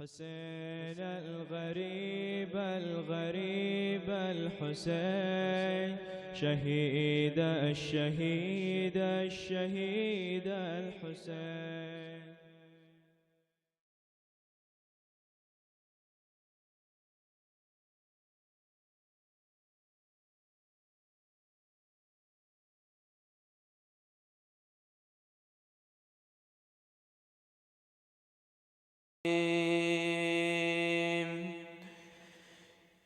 حسين الغريب الغريب الحسين شهيد الشهيد الشهيد الحسين.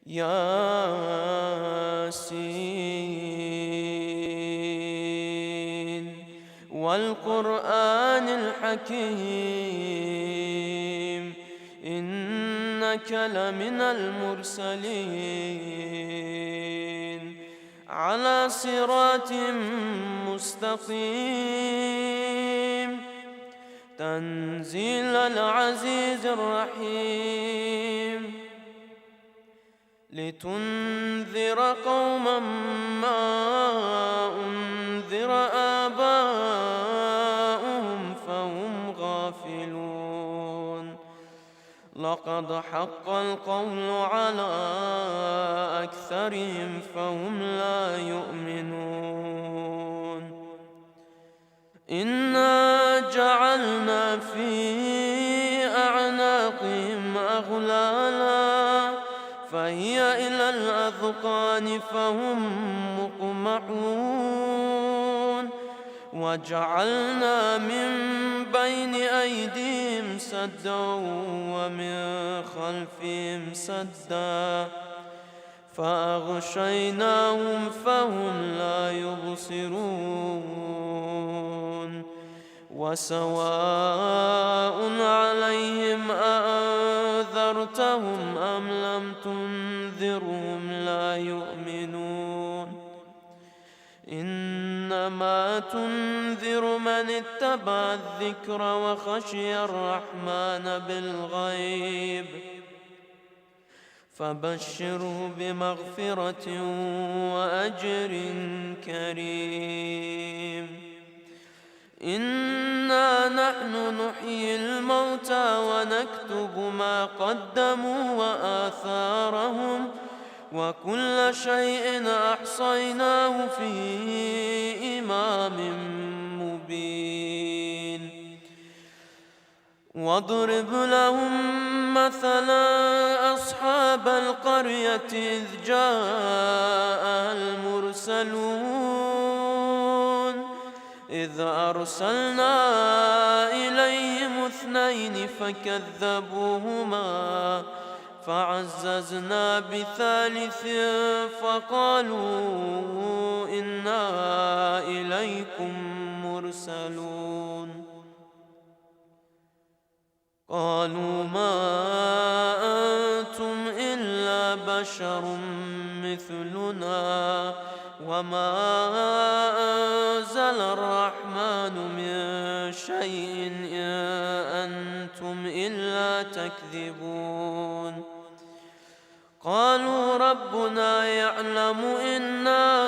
ياسين والقرآن الحكيم إنك لمن المرسلين على صراط مستقيم تنزيل العزيز الرحيم لتنذر قوما ما أنذر آباؤهم فهم غافلون لقد حق القول على أكثرهم فهم لا يؤمنون إنا جعلنا في أعناقهم أغلالا فهي إلى الأذقان فهم مقمحون وجعلنا من بين أيديهم سدا ومن خلفهم سدا فأغشيناهم فهم لا يبصرون وسواء عليهم أأنذرتهم أم لم تنذرهم لا يؤمنون إنما تنذر من اتبع الذكر وخشي الرحمن بالغيب فبشره بمغفرة وأجر كريم إنا نحن نحيي الموتى ونكتب ما قدموا وآثارهم وكل شيء أحصيناه في إمام مبين واضرب لهم مثلا أصحاب القرية إذ جاءها المرسلون إذ أرسلنا إليهم 2 فكذبوهما فعززنا ب3 فقالوا إنا إليكم مرسلون قالوا ما أنتم إلا بشر مثلنا وما أنزل الرحمن من شيء إن أنتم إلا تكذبون قالوا ربنا يعلم إنا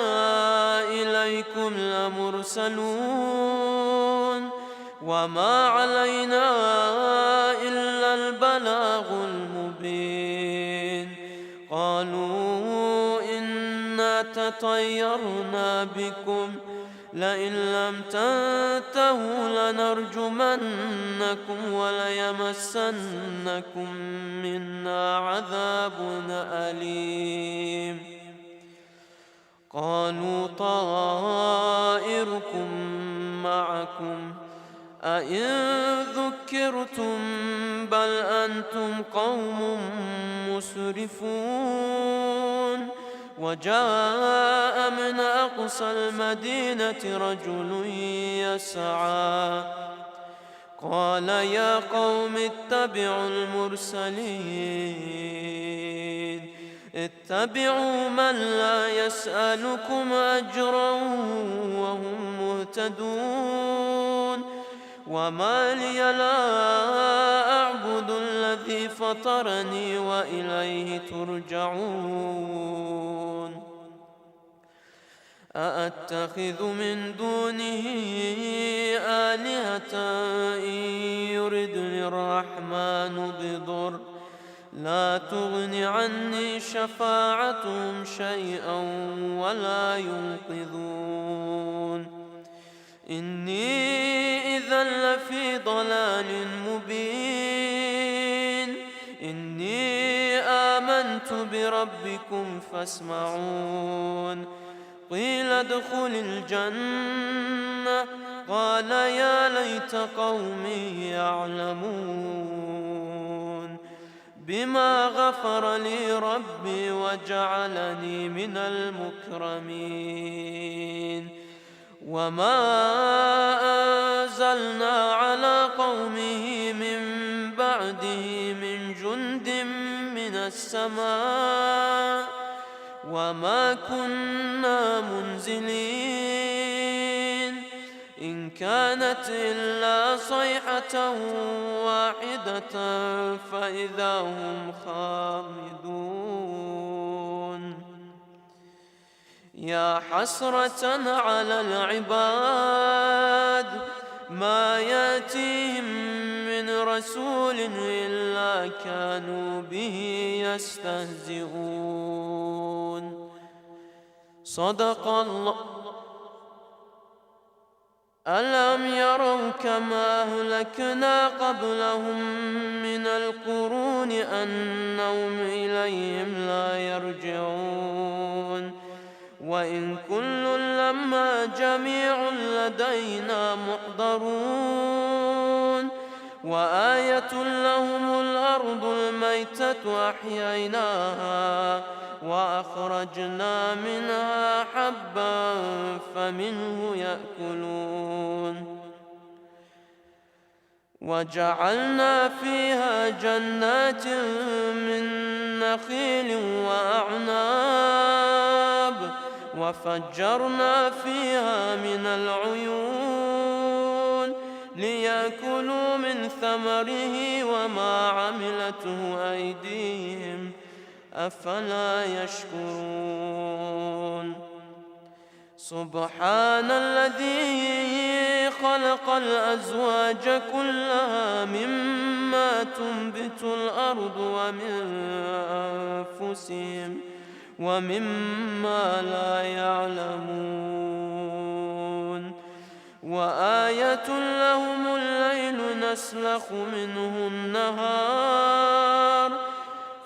إليكم لمرسلون وما علينا إلا البلاغ المبين قالوا إنا تطيرنا بكم لئن لم تنتهوا لنرجمنكم وليمسنكم منا عذاب أليم قالوا طائركم معكم أئن ذكرتم بل أنتم قوم مسرفون وجاء من أقصى المدينة رجل يسعى قال يا قوم اتبعوا المرسلين اتبعوا من لا يسألكم أجرا وهم مهتدون وما لي لا أعبد الذي فطرني وإليه ترجعون أأتخذ من دونه آلهة إن يردني الرحمن بضر لا تغن عني شفاعتهم شيئا ولا ينقذون. إني إذا لفي ضلال مبين. إني آمنت بربكم فاسمعون. قيل ادخل الجنة قال يا ليت قومي يعلمون بما غفر لي ربي وجعلني من المكرمين. وما أنزلنا على قومه من بعده من جند من السماء وما كنا منزلين إن كانت إلا صيحة واحدة فإذا هم خامدون. يا حسرة على العباد ما يأتيهم من رسول إلا كانوا به يستهزئون. صدق الله. ألم يروا كما أهلكنا قبلهم من القرون أنهم إليهم لا يرجعون وإن كل لما جميع لدينا محضرون. وآية لهم الأرض الميتة أحييناها وأخرجنا منها حبا فمنه يأكلون. وجعلنا فيها جنات من نخيل وأعناب وفجرنا فيها من العيون ليأكلوا من ثمره وما عملته أيديهم أفلا يشكرون. سبحان الذي خلق الأزواج كلها مما تنبت الأرض ومن أنفسهم ومما لا يعلمون. وآية لهم الليل نسلخ منه النهار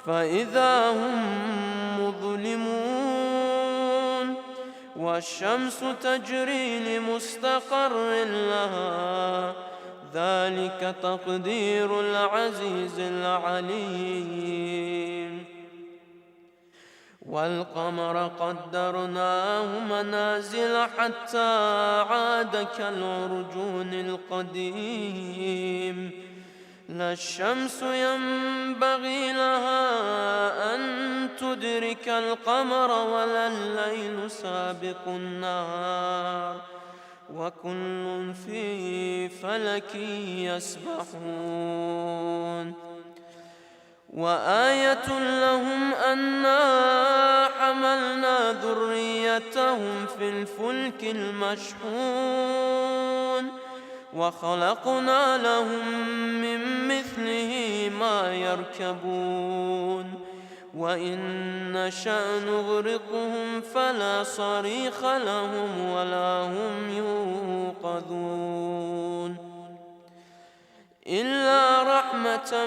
فإذا هم مظلمون. والشمس تجري لمستقر لها ذلك تقدير العزيز العليم. والقمر قدرناه منازل حتى عاد كالعرجون القديم. لا الشمس ينبغي لها أن تدرك القمر ولا الليل سابق النهار وكل في فلك يسبحون. وآية لهم أنا حملنا ذريتهم في الفلك المشحون وخلقنا لهم من مثله ما يركبون. وإن نشأ نغرقهم فلا صريخ لهم ولا هم يوقظون إلا رحمة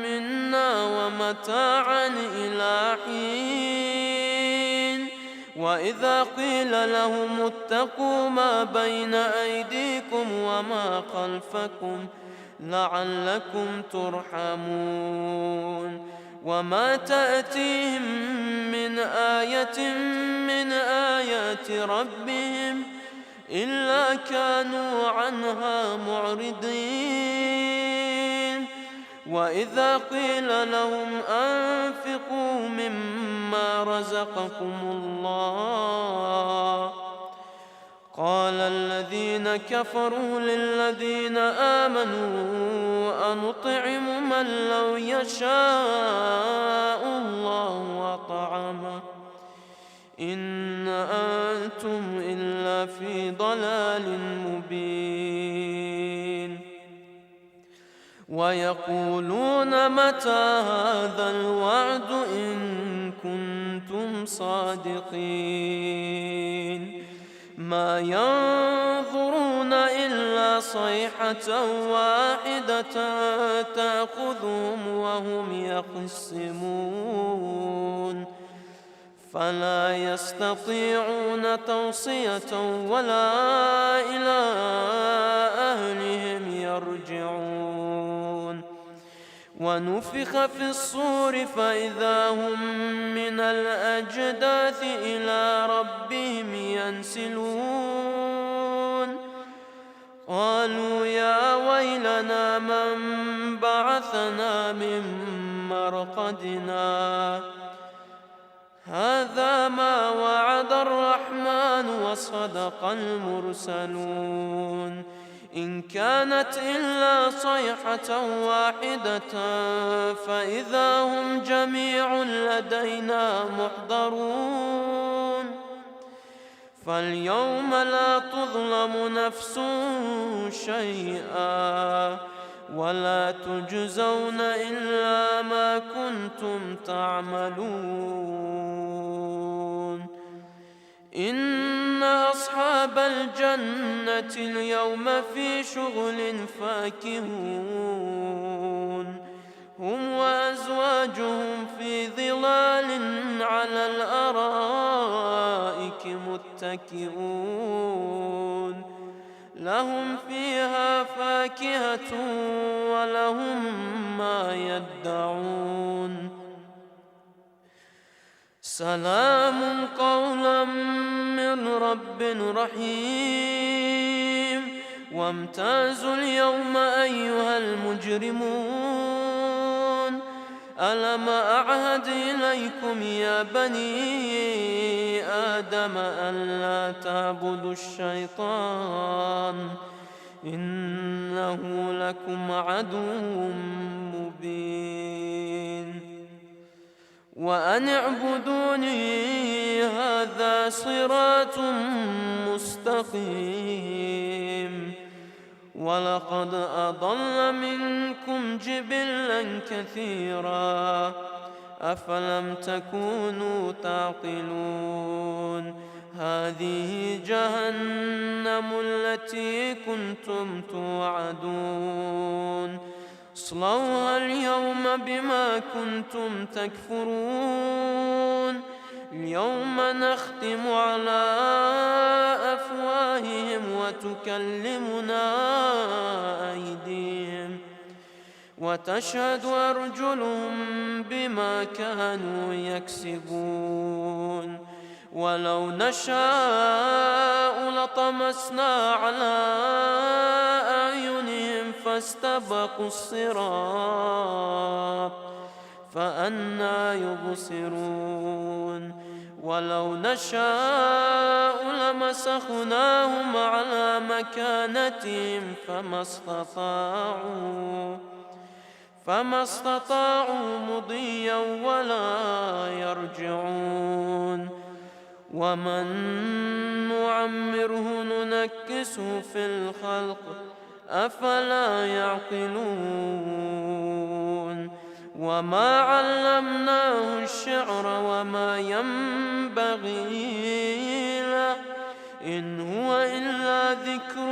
منا ومتاعا إلى حين. وإذا قيل لهم اتقوا ما بين أيديكم وما خلفكم لعلكم ترحمون. وما تأتيهم من آية من آيات ربهم إلا كانوا عنها معرضين. وإذا قيل لهم أنفقوا مما رزقكم الله قال الذين كفروا للذين آمنوا أنطعم من لو يشاء الله أطعمه إن أنتم إلا في ضلال مبين. ويقولون متى هذا الوعد إن كنتم صادقين ما ينظرون إلا صيحة واحدة تأخذهم وهم يخصمون فلا يستطيعون توصية ولا إلى أهلهم يرجعون ونفخ في الصور فإذا هم من الأجداث إلى ربهم ينسلون قالوا يا ويلنا من بعثنا من مرقدنا هذا ما وعد الرحمن وصدق المرسلون إن كانت إلا صيحة واحدة فإذا هم جميع لدينا محضرون فاليوم لا تظلم نفس شيئا ولا تجزون إلا ما كنتم تعملون إن أصحاب الجنة اليوم في شغل فاكهون هم وأزواجهم في ظلال على الأرائك متكئون لهم فيها فاكهة ولهم ما يدعون سلام قولا من رب رحيم وامتازوا اليوم أيها المجرمون ألم أعهد إليكم يا بني آدم ألا تعبدوا الشيطان إنه لكم عدو مبين وأن اعبدوني هذا صراط مستقيم ولقد أضل منكم جبلا كثيرا أفلم تكونوا تعقلون هذه جهنم التي كنتم توعدون اصلوها اليوم بما كنتم تكفرون اليوم نختم على أفواههم وتكلمنا أيديهم وتشهد أرجلهم بما كانوا يكسبون ولو نشاء لطمسنا على أعينهم فاستبقوا الصراط فأنى يبصرون ولو نشاء لمسخناهم على مكانتهم فما استطاعوا مضيا ولا يرجعون ومن نعمره ننكسه في الخلق أفلا يعقلون وما علمناه الشعر وما ينبغي له إن هو إلا ذكر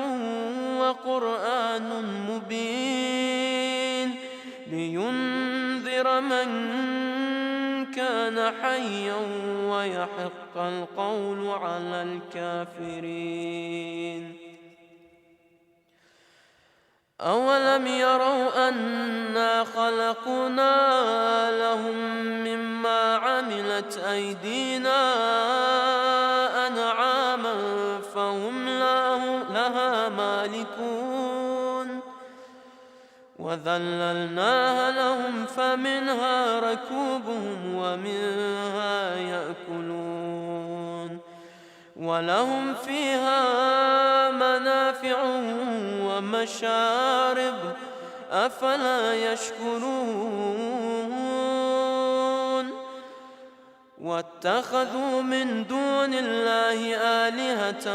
وقرآن مبين لينذر من كان حيا ويحق القول على الكافرين أولم يروا أنا خلقنا لهم مما عملت أيدينا أنعاما فهم لها مالكون وذللناها لهم فمنها ركوبهم ومنها يأكلون ولهم فيها منافع ومشارب أفلا يشكرون واتخذوا من دون الله آلهة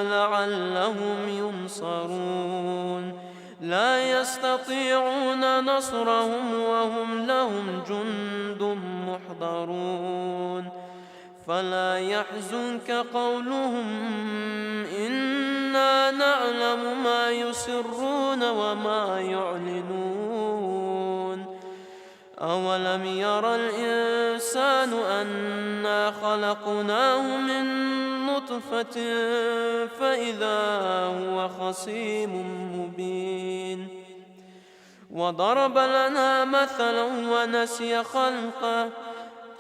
لعلهم ينصرون لا يستطيعون نصرهم وهم لهم جند محضرون. فلا يحزنك قولهم إنا نعلم ما يسرون وما يعلنون. أولم ير الإنسان أنا خلقناه من نطفة فإذا هو خصيم مبين. وضرب لنا مثلا ونسي خلقه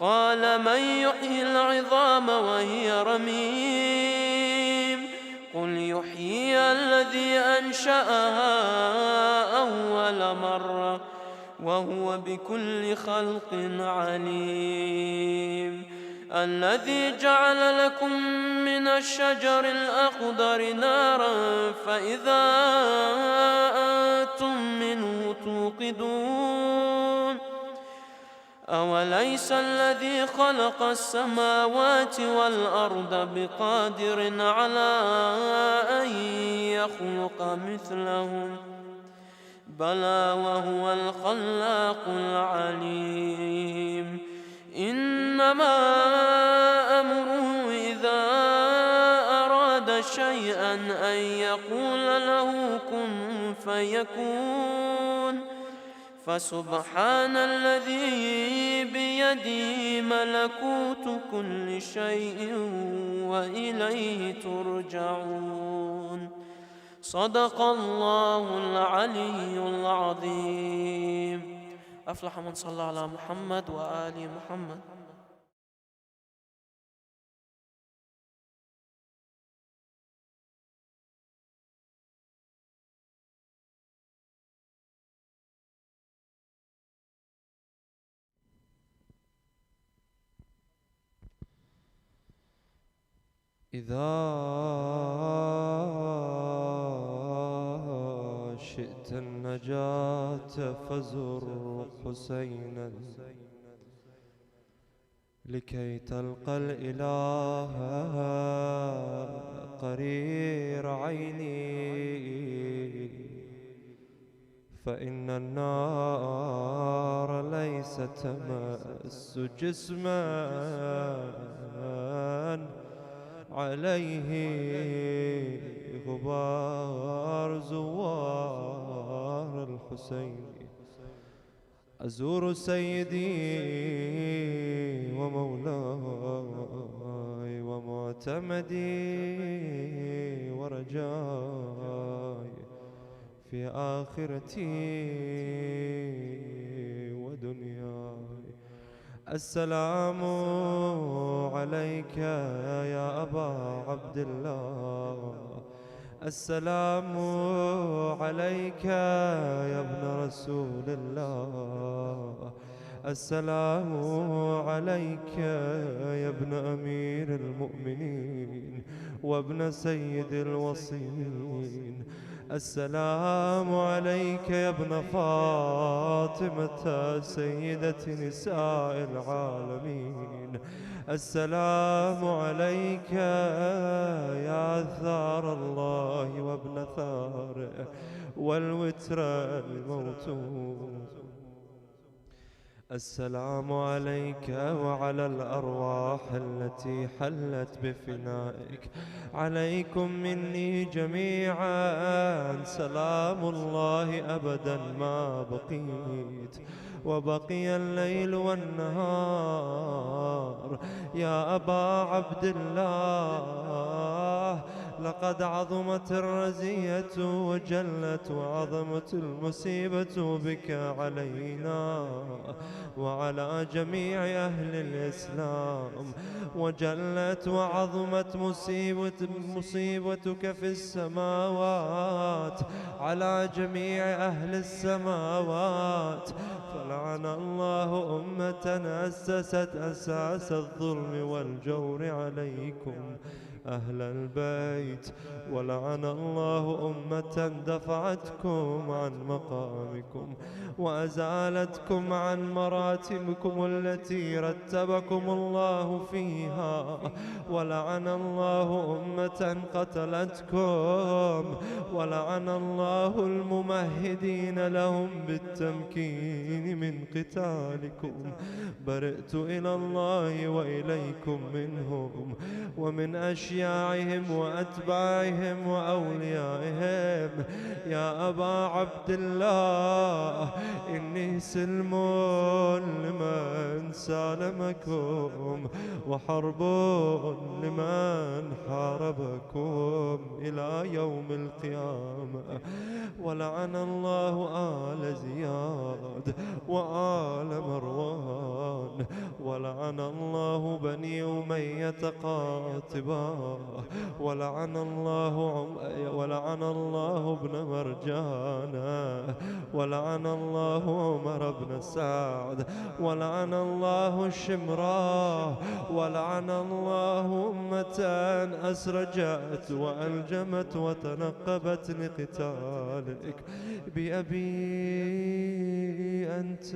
قال من يحيي العظام وهي رميم قل يحييها الذي أنشأها أول مرة وهو بكل خلق عليم. الذي جعل لكم من الشجر الأخضر نارا فإذا أنتم منه توقدون. أوليس الذي خلق السماوات والأرض بقادر على أن يخلق مثلهم بلى وهو الخلاق العليم. إنما أمره إذا أراد شيئا أن يقول له كن فيكون. فسبحان الذي بيده ملكوت كل شيء وإليه ترجعون. صدق الله العلي العظيم. أفلح من صلى على محمد وآل محمد. إذا شئت النجاة فزر حسينا لكي تلقى الإله قرير عيني. فإن النار ليست تمس جسما عليه غبار زوار الحسين. أزور سيدي ومولاي ومعتمدي ورجاي في آخرتي ودنياي. السلام عليك يا أبا عبد الله. السلام عليك يا ابن رسول الله. السلام عليك يا ابن أمير المؤمنين وابن سيد الوصيين. السلام عليك يا ابن فاطمة سيدة نساء العالمين. السلام عليك يا ثار الله وابن ثاره والوتر الموتون. السلام عليك وعلى الأرواح التي حلت بفنائك. عليكم مني جميعا سلام الله أبدا ما بقيت وبقي الليل والنهار. يا أبا عبد الله لقد عظمت الرزية وجلت وعظمت المصيبة بك علينا وعلى جميع أهل الإسلام، وجلت وعظمت مصيبتك في السماوات على جميع أهل السماوات. فلعن الله أمة أسست أساس الظلم والجور عليكم أهل البيت، ولعن الله أمة دفعتكم عن مقامكم وأزالتكم عن مراتبكم التي رتبكم الله فيها، ولعن الله أمة قتلتكم ولعن الله الممهدين لهم بالتمكين من قتالكم. برئت إلى الله وإليكم منهم ومن أشياعهم وأتباعهم وأوليائهم. يا أبا عبد الله إني سلم لمن سالمكم وحرب لمن حاربكم إلى يوم القيامة. ولعن الله آل زياد وآل مروان. ولعن الله بني أمية قاطبا. ولعن الله ابن مرجانا. ولعن الله عمر بن سعد. ولعن الله شمرا. ولعن الله أمة أسرجت وألجمت وتنقبت لقتالك. بأبي أنت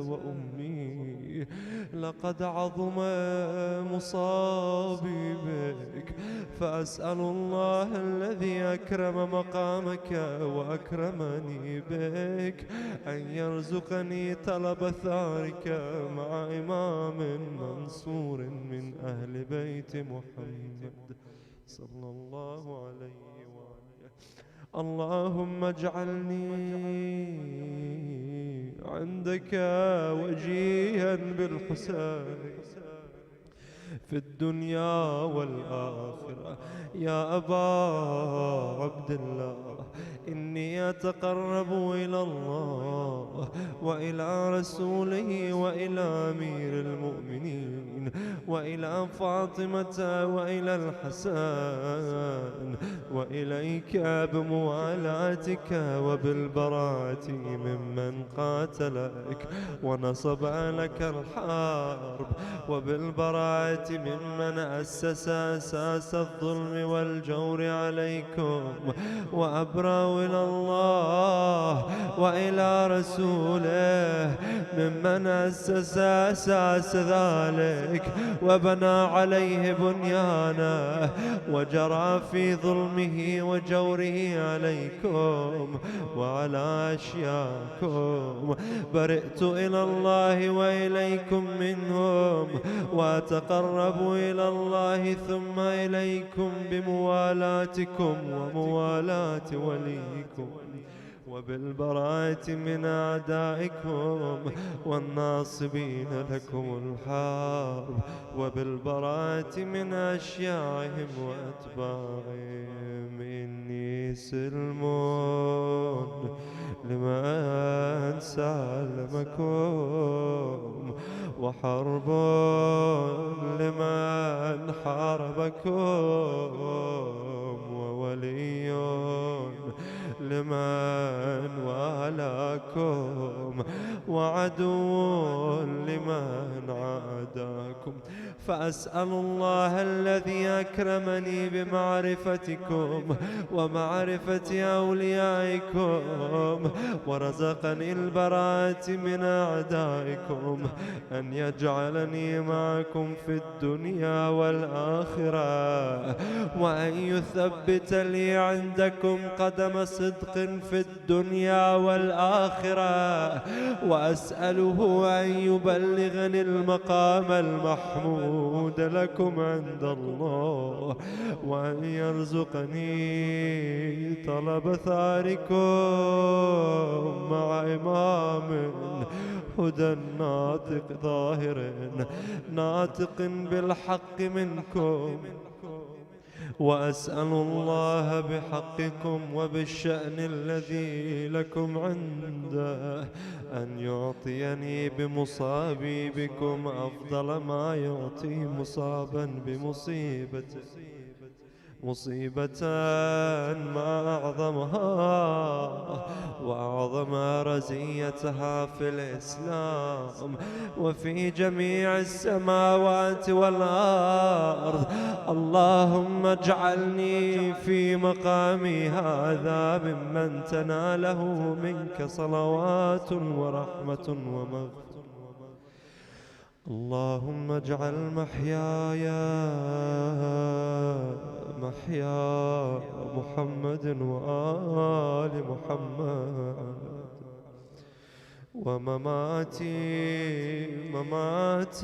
وأمي لقد عظم مصابي بك. فأسأل الله الذي أكرم مقامك وأكرمني بك أن يرزقني طلب ثارك مع إمام منصور من أهل بيت محمد صلى الله عليه وآله. اللهم اجعلني عندك وجيها بالحسين في الدنيا والآخرة. يا أبا عبد الله إني أتقرب إلى الله وإلى رسوله وإلى أمير المؤمنين وإلى فاطمة وإلى الحسن وإليك بموالاتك وبالبراءة ممن قاتلك ونصب لك الحرب وبالبراءة ممن أسس أساس الظلم والجور عليكم. وأبرأ إلى الله وإلى رسوله ممن أسس أساس ذلك وبنى عليه بنيانه وجرى في ظلمه وجوره عليكم وعلى أشياءكم. برئت إلى الله وإليكم منهم وأتقرب إلى الله ثم إليكم بموالاتكم وموالاة وليكم وبالبراءة من أعدائكم والناصبين لكم الحرب وبالبراءة من أشياعهم وأتباعهم. إني سلم لمن سالمكم وحرب لمن حاربكم وولي لمن والاكم وعدو لمن عاداكم. فأسأل الله الذي أكرمني بمعرفتكم ومعرفة أوليائكم ورزقني البراءة من أعدائكم أن يجعلني معكم في الدنيا والآخرة وأن يثبت لي عندكم قدم صدق في الدنيا والآخرة. وأسأله أن يبلغني المقام المحمود لكم عند الله وأن يرزقني طلب ثاركم مع إمام هدى ناطق ظاهر ناطق بالحق منكم. وأسأل الله بحقكم وبالشأن الذي لكم عنده أن يعطيني بمصابي بكم أفضل ما يعطي مصابا بمصيبته مصيبة ما أعظمها وأعظم رزيتها في الإسلام وفي جميع السماوات والأرض. اللهم اجعلني في مقامي هذا ممن تناله منك صلوات ورحمة ومغفرة. اللهم اجعل محياي محيا محمد وآل محمد، ومماتي ممات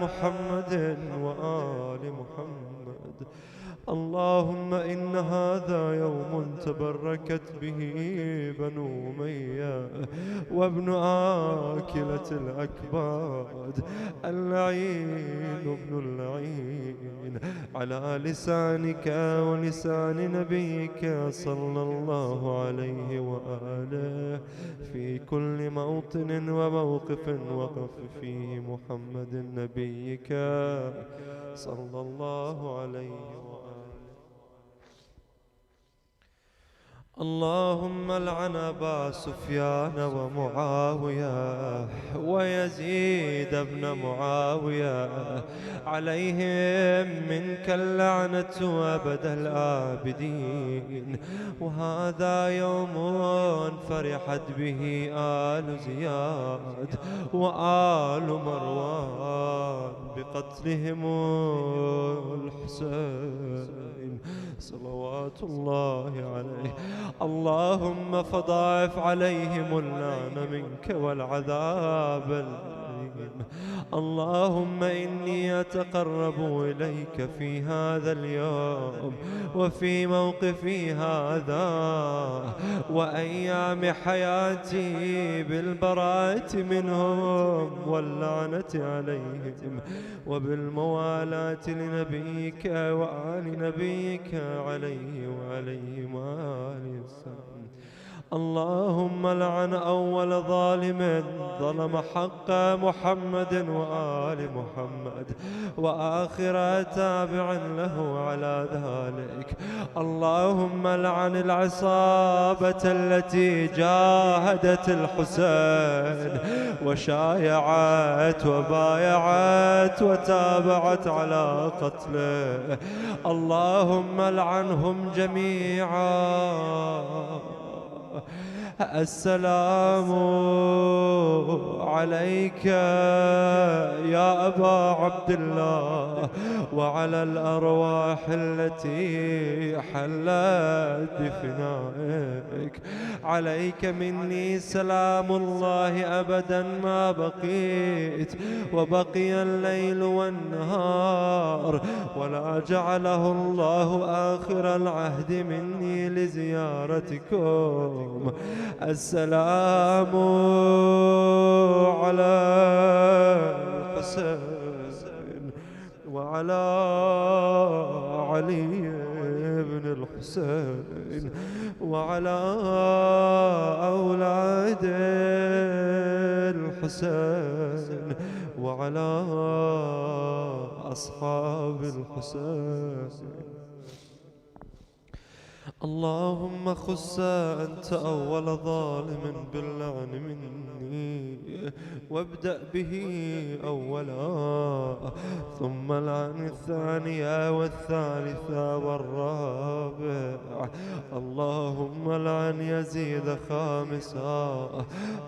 محمد وآل محمد. اللهم إن هذا يوم تبركت به بنو أمية وابن آكلة الأكباد، اللعين ابن اللعين، على لسانك ولسان نبيك صلى الله عليه وآله في كل موطن وموقف وقف فيه محمد نبيك صلى الله عليه وآله. اللهم لعن أبا سفيان ومعاوية ويزيد بن معاوية، عليهم منك اللعنة أبد الآبدين. وهذا يوم فرحت به آل زياد وآل مروان بقتلهم الحسين صلوات الله عليه. اللهم فضاعف عليهم اللعن منك والعذاب الأليم. اللهم إني أتقرب إليك في هذا اليوم وفي موقفي هذا وأيام حياتي بالبراءة منهم واللعنة عليهم وبالموالاة لنبيك وآل نبيك عليه وعليهم وآله وسلم. اللهم لعن أول ظالم ظلم حق محمد وآل محمد وآخر تابع له على ذلك. اللهم لعن العصابة التي جاهدت الحسين وشايعت وبايعت وتابعت على قتله. اللهم لعنهم جميعا. السلام عليك يا أبا عبد الله وعلى الأرواح التي حلت بفنائك. عليك مني سلام الله أبدا ما بقيت وبقي الليل والنهار، ولا جعله الله آخر العهد مني لزيارتكم. السلام على الحسين وعلى علي بن الحسين وعلى أولاد الحسين وعلى أصحاب الحسين. اللهم خص أنت أول ظالم باللعن مني وابدأ به أولا، ثم لعن الثانية والثالثة والرابع. اللهم لعن يزيد خامسا،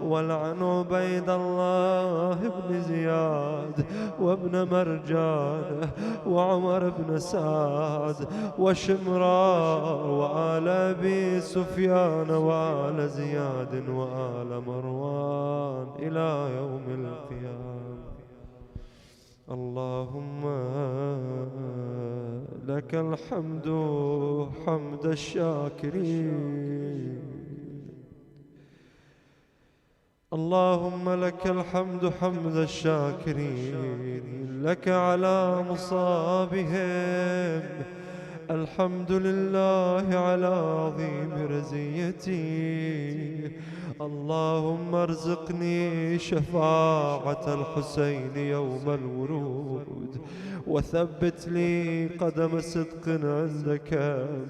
ولعن عبيد الله بن زياد وابن مرجان وعمر بن سعد وشمران وآل أبي سفيان وآل زياد وآل مروان إلى يوم القيامة. اللهم لك الحمد حمد الشاكرين. اللهم لك الحمد حمد الشاكرين، لك على مصابهم. الحمد لله على عظيم رزيتي. اللهم ارزقني شفاعة الحسين يوم الورود، وثبت لي قدم صدق عندك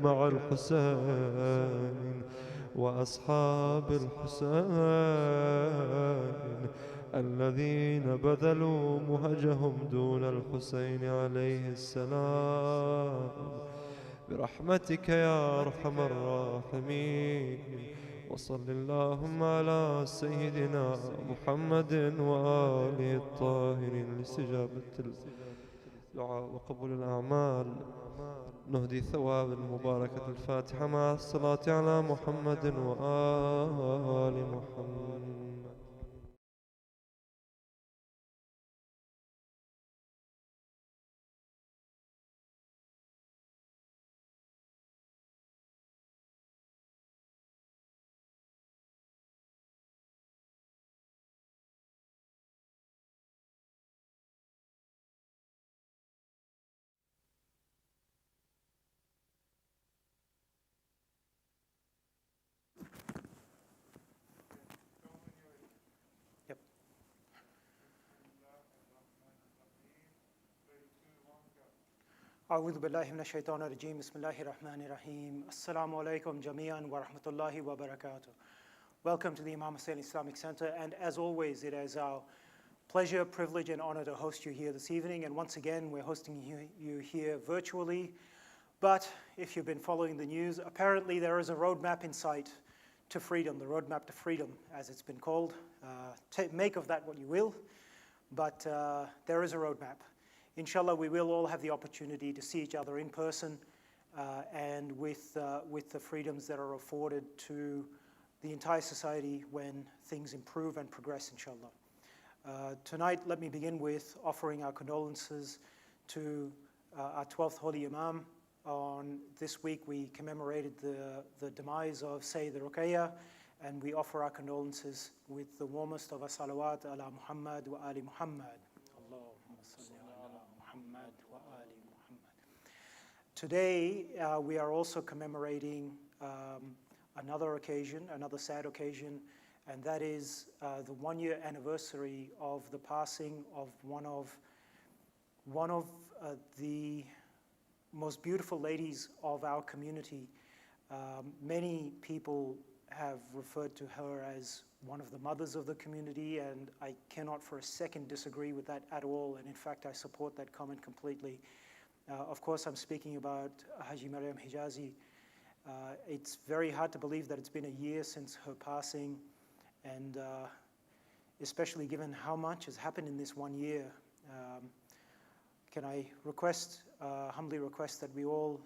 مع الحسين وأصحاب الحسين الذين بذلوا مهجهم دون الحسين عليه السلام برحمتك يا أرحم الراحمين. وصل اللهم على سيدنا محمد وآله الطاهرين لاستجابة الدعاء وقبول الأعمال. نهدي ثواب المباركة الفاتحة مع الصلاة على محمد وآل محمد. أعوذ بالله من الشيطان الرجيم بسم الله الرحمن الرحيم السلام عليكم جميعا ورحمة الله وبركاته. Welcome to the Imam Hussein Islamic Center, and as always it is our pleasure, privilege and honor to host you here this evening, and once again we're hosting you here virtually. But if you've been following the news, apparently there is a roadmap in sight to freedom, the roadmap to freedom as it's been called. Make of that what you will, but there is a roadmap. Inshallah, we will all have the opportunity to see each other in person and with the freedoms that are afforded to the entire society when things improve and progress, inshallah. Tonight, let me begin with offering our condolences to our 12th Holy Imam. On this week, we commemorated the demise of Sayyid Rukaya, and we offer our condolences with the warmest of as-salawat ala Muhammad wa ali Muhammad. Today, we are also commemorating another occasion, another sad occasion, and that is the one-year anniversary of the passing of one of the most beautiful ladies of our community. Many people have referred to her as one of the mothers of the community, and I cannot for a second disagree with that at all, and in fact I support that comment completely. Of course, I'm speaking about Haji Mariam Hijazi. It's very hard to believe that it's been a year since her passing, and especially given how much has happened in this 1 year. Can I humbly request that we all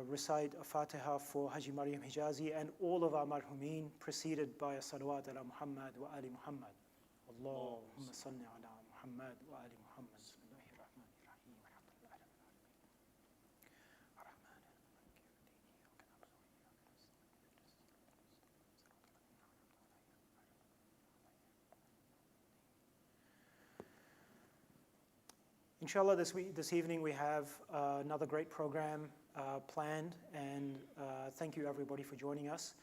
recite a Fatiha for Haji Mariam Hijazi and all of our marhumeen, preceded by a salawat ala Muhammad wa ali Muhammad. Allahumma salli ala Muhammad wa ali Muhammad. Inshallah, this evening we have another great program planned, and thank you everybody for joining us.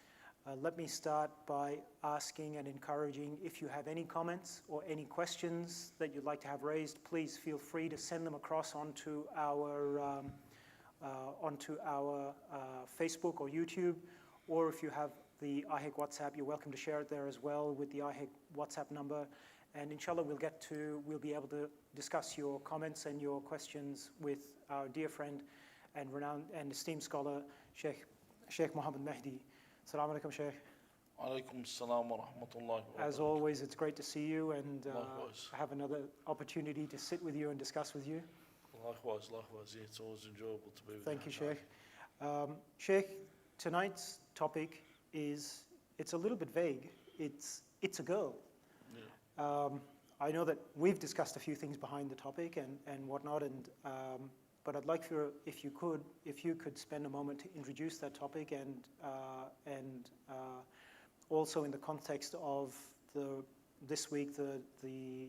Let me start by asking and encouraging, if you have any comments or any questions that you'd like to have raised, please feel free to send them across onto our Facebook or YouTube, or if you have the IHIC WhatsApp, you're welcome to share it there as well with the IHIC WhatsApp number. And inshallah, we'll be able to discuss your comments and your questions with our dear friend and renowned and esteemed scholar, Sheikh Mohammed Mehdi. Assalamu alaikum, Sheikh. Alaikum assalam wa rahmatullahi wa barakatuh. As always, it's great to see you and have another opportunity to sit with you and discuss with you. Likewise. Yeah, it's always enjoyable to be with you. Thank you, Sheikh. Sheikh, tonight's topic is, it's a little bit vague. It's a girl. Yeah. I know that we've discussed a few things behind the topic and whatnot, but I'd like if you could spend a moment to introduce that topic and also in the context of this week the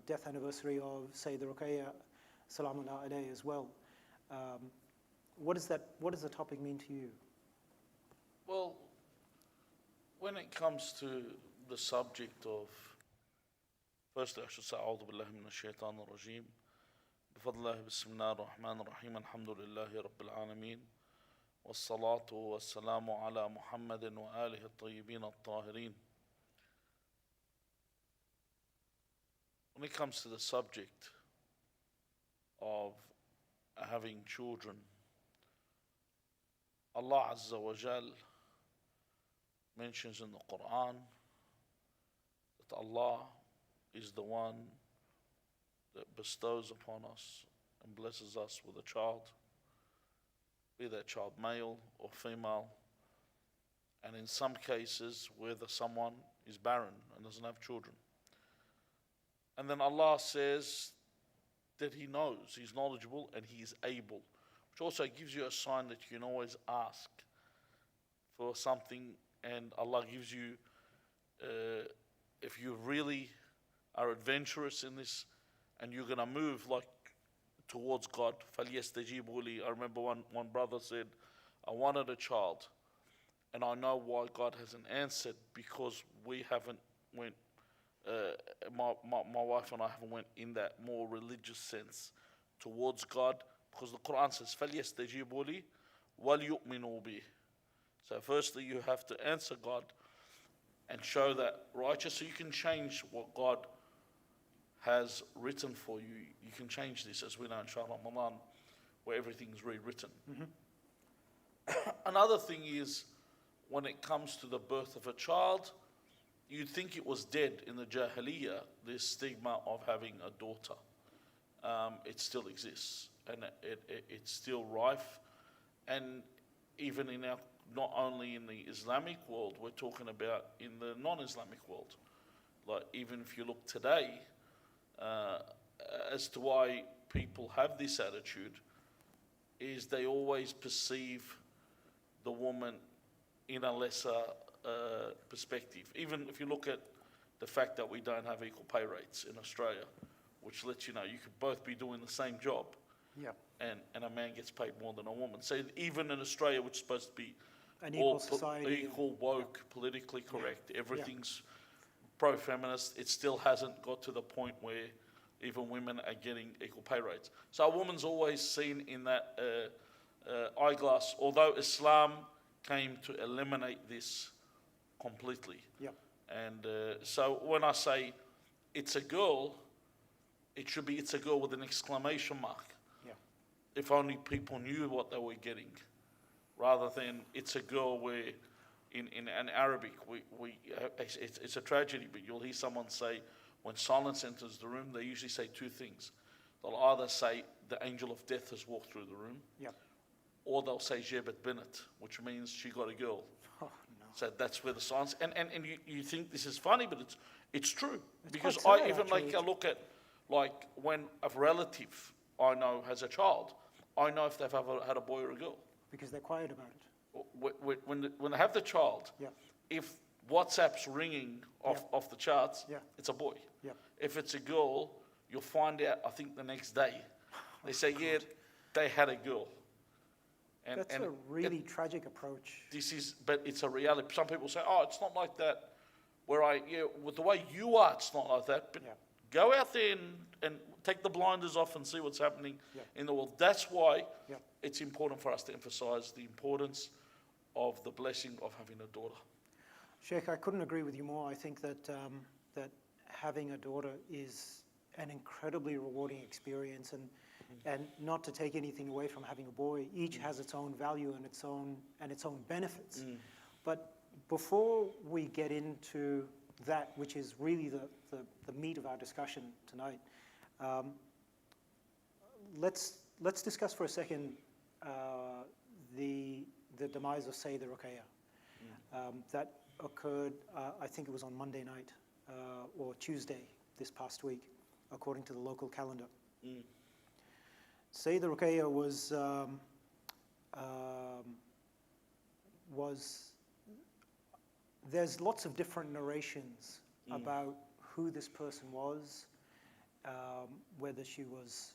death anniversary of Sayyid Rukaya, Salamullah alayhi, as well. What does the topic mean to you? Well, when it comes to the subject of, firstly I should say أعوذ بالله من الشيطان الرجيم بفضل الله بسم الله الرحمن الرحيم الحمد لله رب العالمين والصلاة والسلام على محمد وآله الطيبين الطاهرين. When it comes to the subject of having children, Allah Azza wa Jal mentions in the Quran that Allah is the one that bestows upon us and blesses us with a child, be that child male or female, and in some cases whether someone is barren and doesn't have children. And then Allah says that He knows, He's knowledgeable and He is able, which also gives you a sign that you can always ask for something, and Allah gives you, if you really are adventurous in this and you're going to move like towards God, فَلْيَسْتَجِيبُوا لِي. I remember one brother said, I wanted a child, and I know why God hasn't answered, because we haven't went, my wife and I haven't went in that more religious sense towards God, because the Quran says, فَلْيَسْتَجِيبُوا لِي وَلْيُؤْمِنُوا بِهِ. So firstly, you have to answer God and show that righteous, so you can change what God has written for you. You can change this, as we know in Shah Ramadan, where everything's rewritten. Another thing is, when it comes to the birth of a child, you'd think it was dead in the Jahiliyyah, this stigma of having a daughter. It still exists, and it's still rife. And even in our, not only in the Islamic world, we're talking about in the non-Islamic world. Like, even if you look today, as to why people have this attitude, is they always perceive the woman in a lesser perspective. Even if you look at the fact that we don't have equal pay rates in Australia, which lets you know you could both be doing the same job, and a man gets paid more than a woman. So even in Australia, which is supposed to be an equal society, equal, woke, politically correct, everything's pro-feminist, it still hasn't got to the point where even women are getting equal pay rates. So a woman's always seen in that eyeglass, although Islam came to eliminate this completely. And so when I say it's a girl, it should be it's a girl with an exclamation mark. If only people knew what they were getting, rather than it's a girl where in Arabic, it's a tragedy, but you'll hear someone say, when silence enters the room, they usually say two things. They'll either say, the angel of death has walked through the room, or they'll say, Jebat Binat, which means she got a girl. So that's where the silence, and you think this is funny, but it's true. Because I even I look at, like, when a relative I know has a child, I know if they've ever had a boy or a girl. Because they're quiet about it. When they have the child, if WhatsApp's ringing off the charts, it's a boy. If it's a girl, you'll find out, I think, the next day. They say, they had a girl. That's a really tragic approach. But it's a reality. Some people say, it's not like that. With the way you are, it's not like that. But go out there and take the blinders off and see what's happening in the world. That's why it's important for us to emphasize the importance of the blessing of having a daughter. Sheikh, I couldn't agree with you more. I think that that having a daughter is an incredibly rewarding experience, and not to take anything away from having a boy. Each has its own value and its own benefits. But before we get into that, which is really the meat of our discussion tonight, let's discuss for a second the demise of Sayyida Rukaya. That occurred, I think it was on Monday night or Tuesday this past week, according to the local calendar. Sayyida Rukaya was there's lots of different narrations about who this person was, whether she was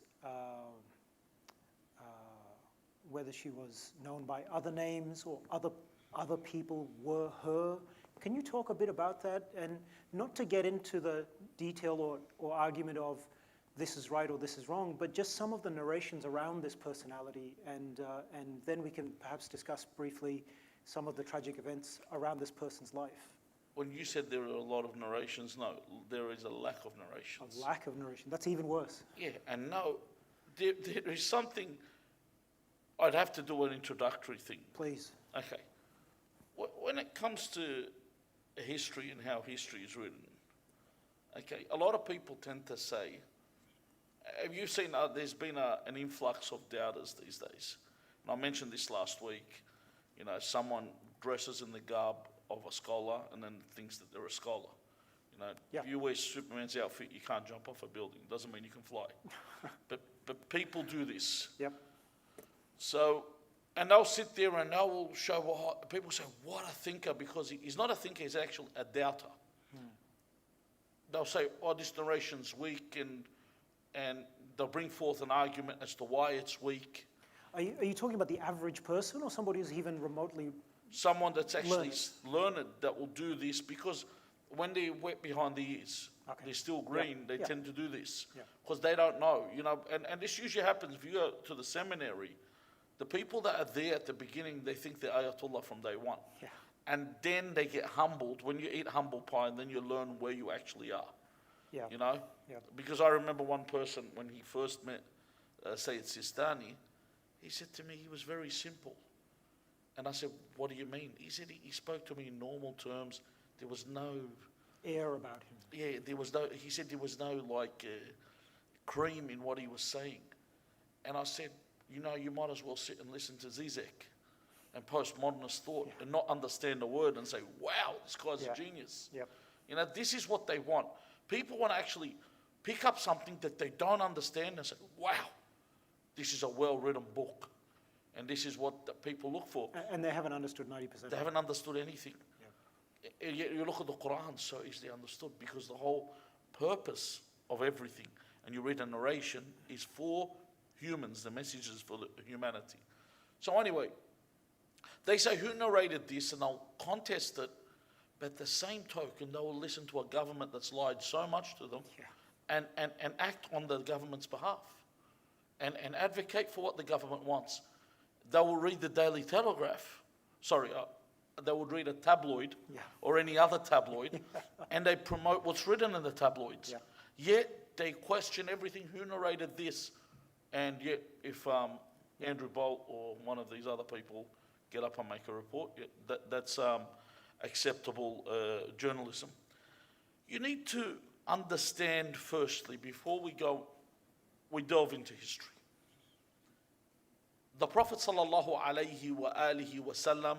known by other names or other people were her. Can you talk a bit about that, and not to get into the detail or argument of this is right or this is wrong, but just some of the narrations around this personality, and then we can perhaps discuss briefly some of the tragic events around this person's life. When you said there are a lot of narrations, no, there is a lack of narrations. A lack of narration. That's even worse. Yeah, and no, there is something. I'd have to do an introductory thing. Please. Okay. when it comes to history and how history is written, okay, a lot of people tend to say, have you seen there's been an influx of doubters these days? And I mentioned this last week. You know, someone dresses in the garb of a scholar and then thinks that they're a scholar. You know, if you wear Superman's outfit, you can't jump off a building. Doesn't mean you can fly. but people do this. Yep. So, and they'll sit there and they'll show people say, what a thinker, because he's not a thinker, he's actually a doubter. They'll say, oh, this narration's weak, and they'll bring forth an argument as to why it's weak. Are you talking about the average person or somebody who's even remotely... Someone that's actually learned that will do this, because when they're wet behind the ears, they're still green, they tend to do this. Because they don't know, you know, and this usually happens if you go to the seminary. The people that are there at the beginning, they think they're Ayatollah from day one. Yeah. And then they get humbled. When you eat humble pie, and then you learn where you actually are. Yeah. You know? Yeah. Because I remember one person, when he first met Sayyid Sistani, he said to me, he was very simple. And I said, what do you mean? He said he spoke to me in normal terms. There was no... air about him. Yeah, there was no... He said there was no, like, cream in what he was saying. And I said, you know, you might as well sit and listen to Zizek and postmodernist thought and not understand the word and say, wow, this guy's a genius. Yep. You know, this is what they want. People want to actually pick up something that they don't understand and say, wow, this is a well-written book. And this is what the people look for. And they haven't understood 90%. They haven't understood anything. And yet you look at the Quran, so easily understood, because the whole purpose of everything, and you read a narration, is for humans. The message is for humanity. So anyway, they say, who narrated this? And they'll contest it. But at the same token, they will listen to a government that's lied so much to them and act on the government's behalf and advocate for what the government wants. They will read the Daily Telegraph. They would read a tabloid or any other tabloid, and they promote what's written in the tabloids. Yet they question everything. Who narrated this? And yet, if Andrew Bolt or one of these other people get up and make a report, that's acceptable journalism. You need to understand, firstly, before we delve into history. The Prophet ﷺ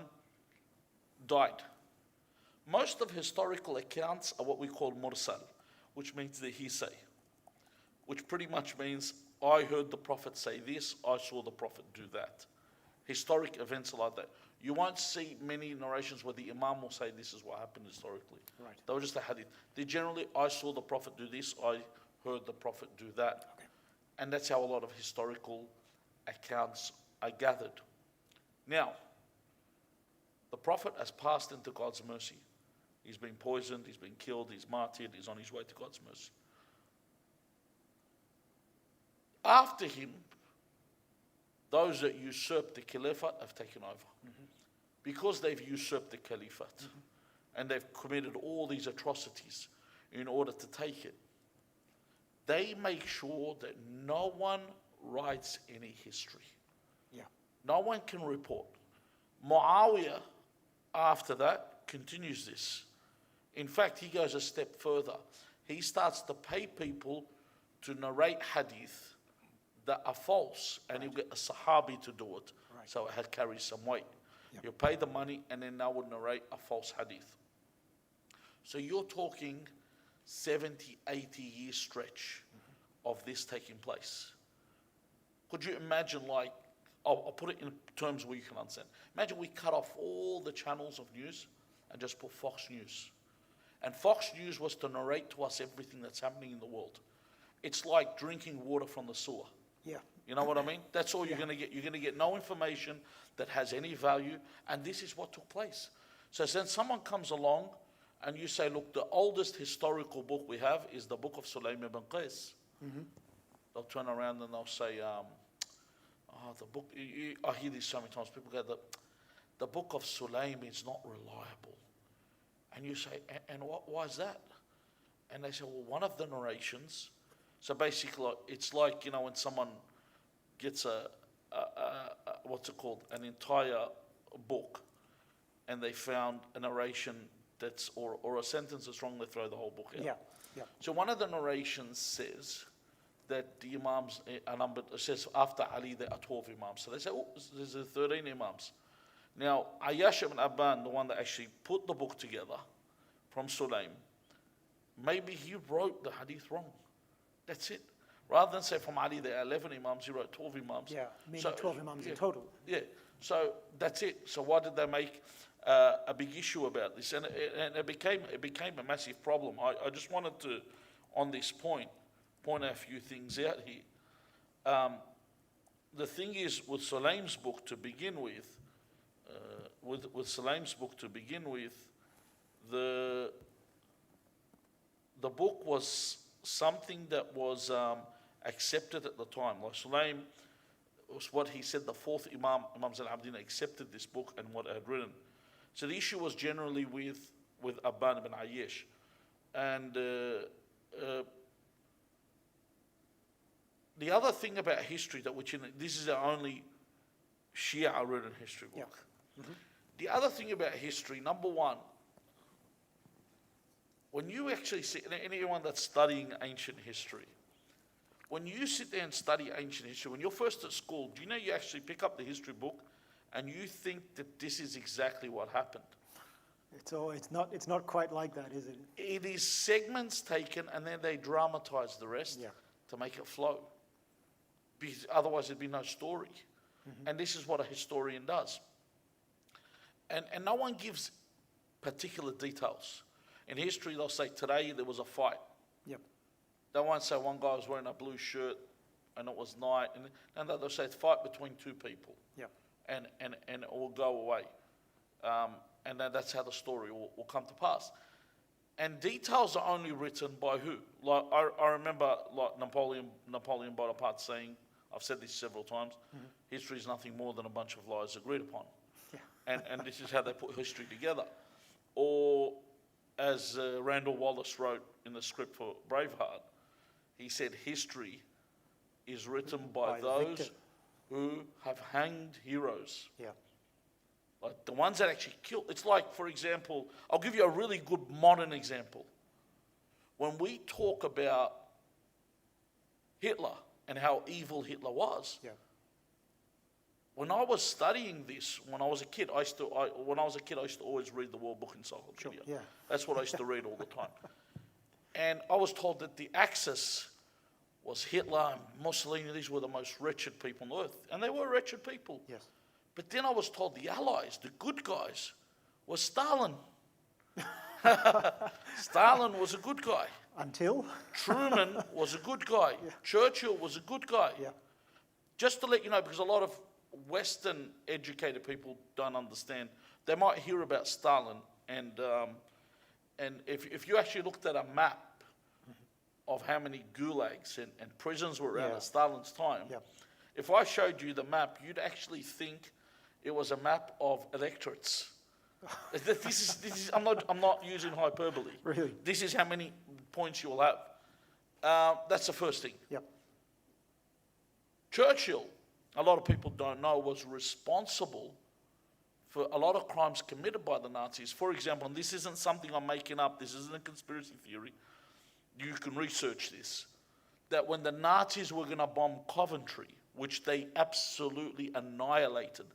died. Most of historical accounts are what we call mursal, which means the hearsay, which pretty much means I heard the Prophet say this, I saw the Prophet do that. Historic events are like that. You won't see many narrations where the Imam will say this is what happened historically. Right. They were just a hadith. They generally, I saw the Prophet do this, I heard the Prophet do that. Okay. And that's how a lot of historical accounts are gathered. Now, the Prophet has passed into God's mercy. He's been poisoned, he's been killed, he's martyred, he's on his way to God's mercy. After him, those that usurped the caliphate have taken over. Because they've usurped the caliphate and they've committed all these atrocities in order to take it, they make sure that no one writes any history. No one can report. Muawiyah, after that, continues this. In fact, he goes a step further. He starts to pay people to narrate hadith that are false, and he'll get a Sahabi to do it, so it carries some weight. He'll pay the money, and then they will narrate a false hadith. So you're talking 70, 80-year stretch of this taking place. Could you imagine, like, I'll put it in terms where you can understand. Imagine we cut off all the channels of news and just put Fox News. And Fox News was to narrate to us everything that's happening in the world. It's like drinking water from the sewer. Yeah. You know what I mean? That's all you're going to get. You're going to get no information that has any value, and this is what took place. So then someone comes along and you say, look, the oldest historical book we have is the book of Sulaym ibn Qais. They'll turn around and they'll say, the book, I hear this so many times, people go, the book of Sulaym is not reliable. And you say, and why is that? And they say, well, one of the narrations, so basically it's like, you know, when someone gets what's it called, an entire book, and they found a narration that's, or a sentence that's wrong, they throw the whole book out. Yeah, yeah. So one of the narrations says that the Imams are numbered, it says after Ali there are 12 Imams. So they say, oh, there's 13 Imams. Now, Ayyash ibn Abban, the one that actually put the book together from Sulaim, maybe he wrote the hadith wrong. That's it. Rather than say from Ali there are 11 Imams, he wrote 12 Imams. Yeah, maybe So, 12 Imams yeah, in total. Yeah, so that's it. So why did they make a big issue about this? And it became a massive problem. I just wanted to, on this point out a few things out here. The thing is, with Sulaim's book to begin with, the book was something that was accepted at the time. Like Sulaim was what he said, the fourth Imam Zain accepted this book and what it had written. So the issue was generally with Abban ibn Ayyash. And the other thing about history, this is the only Shia written history book. Yeah. Mm-hmm. The other thing about history, number one, when you actually see, anyone that's studying ancient history, when you sit there and study ancient history, when you're first at school, do you know you actually pick up the history book and you think that this is exactly what happened? It's not quite like that, is it? It is segments taken and then they dramatize the rest to make it flow. Because otherwise there'd be no story. Mm-hmm. And this is what a historian does. And no one gives particular details. In history, they'll say, today there was a fight. Yep. They won't say one guy was wearing a blue shirt and it was night. And they'll say it's a fight between two people. Yep. And it will go away. And then that's how the story will come to pass. And details are only written by who? Like I remember like Napoleon Bonaparte saying, I've said this several times, mm-hmm. History is nothing more than a bunch of lies agreed upon. Yeah. And this is how they put history together. Or as Randall Wallace wrote in the script for Braveheart, he said history is written by those who have hanged heroes. Yeah. Like the ones that actually killed. It's like, for example, I'll give you a really good modern example. When we talk about Hitler and how evil Hitler was, when I was studying this, when I was a kid, I used to always read the World Book Encyclopedia. Sure. Yeah. That's what I used to read all the time. And I was told that the Axis was Hitler and Mussolini. These were the most wretched people on earth. And they were wretched people. Yes. But then I was told the Allies, the good guys, was Stalin. Stalin was a good guy. Until? Truman was a good guy. Yeah. Churchill was a good guy. Yeah. Just to let you know, because a lot of Western educated people don't understand, they might hear about Stalin, and if you actually looked at a map of how many gulags and prisons were around at Stalin's time, if I showed you the map, you'd actually think it was a map of electorates. This is I'm not using hyperbole. Really? This is how many points you will have. That's the first thing. Yep. Churchill, a lot of people don't know, was responsible for a lot of crimes committed by the Nazis. For example, and this isn't something I'm making up, this isn't a conspiracy theory, you can research this, that when the Nazis were going to bomb Coventry, which they absolutely annihilated,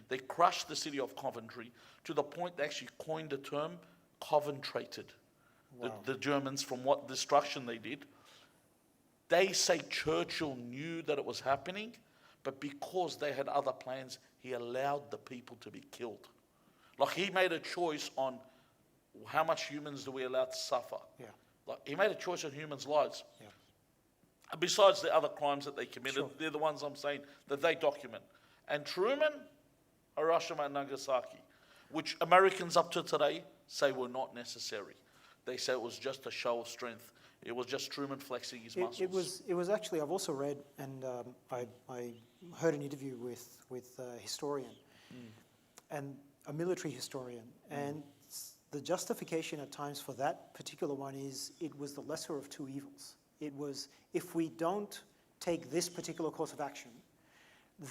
they crushed the city of Coventry to the point they actually coined the term Coventrated. Wow. The Germans, from what destruction they did. They say Churchill knew that it was happening, but because they had other plans, he allowed the people to be killed. Like he made a choice on how much humans do we allow to suffer. Yeah. Like he made a choice on humans' lives. Yeah. And besides the other crimes that they committed, sure. They're the ones I'm saying that they document. And Truman, Hiroshima and Nagasaki, which Americans up to today say were not necessary. They say it was just a show of strength. It was just Truman flexing his muscles. It was actually, I've also read, and I heard an interview with a historian, and a military historian, and the justification at times for that particular one is it was the lesser of two evils. It was, if we don't take this particular course of action,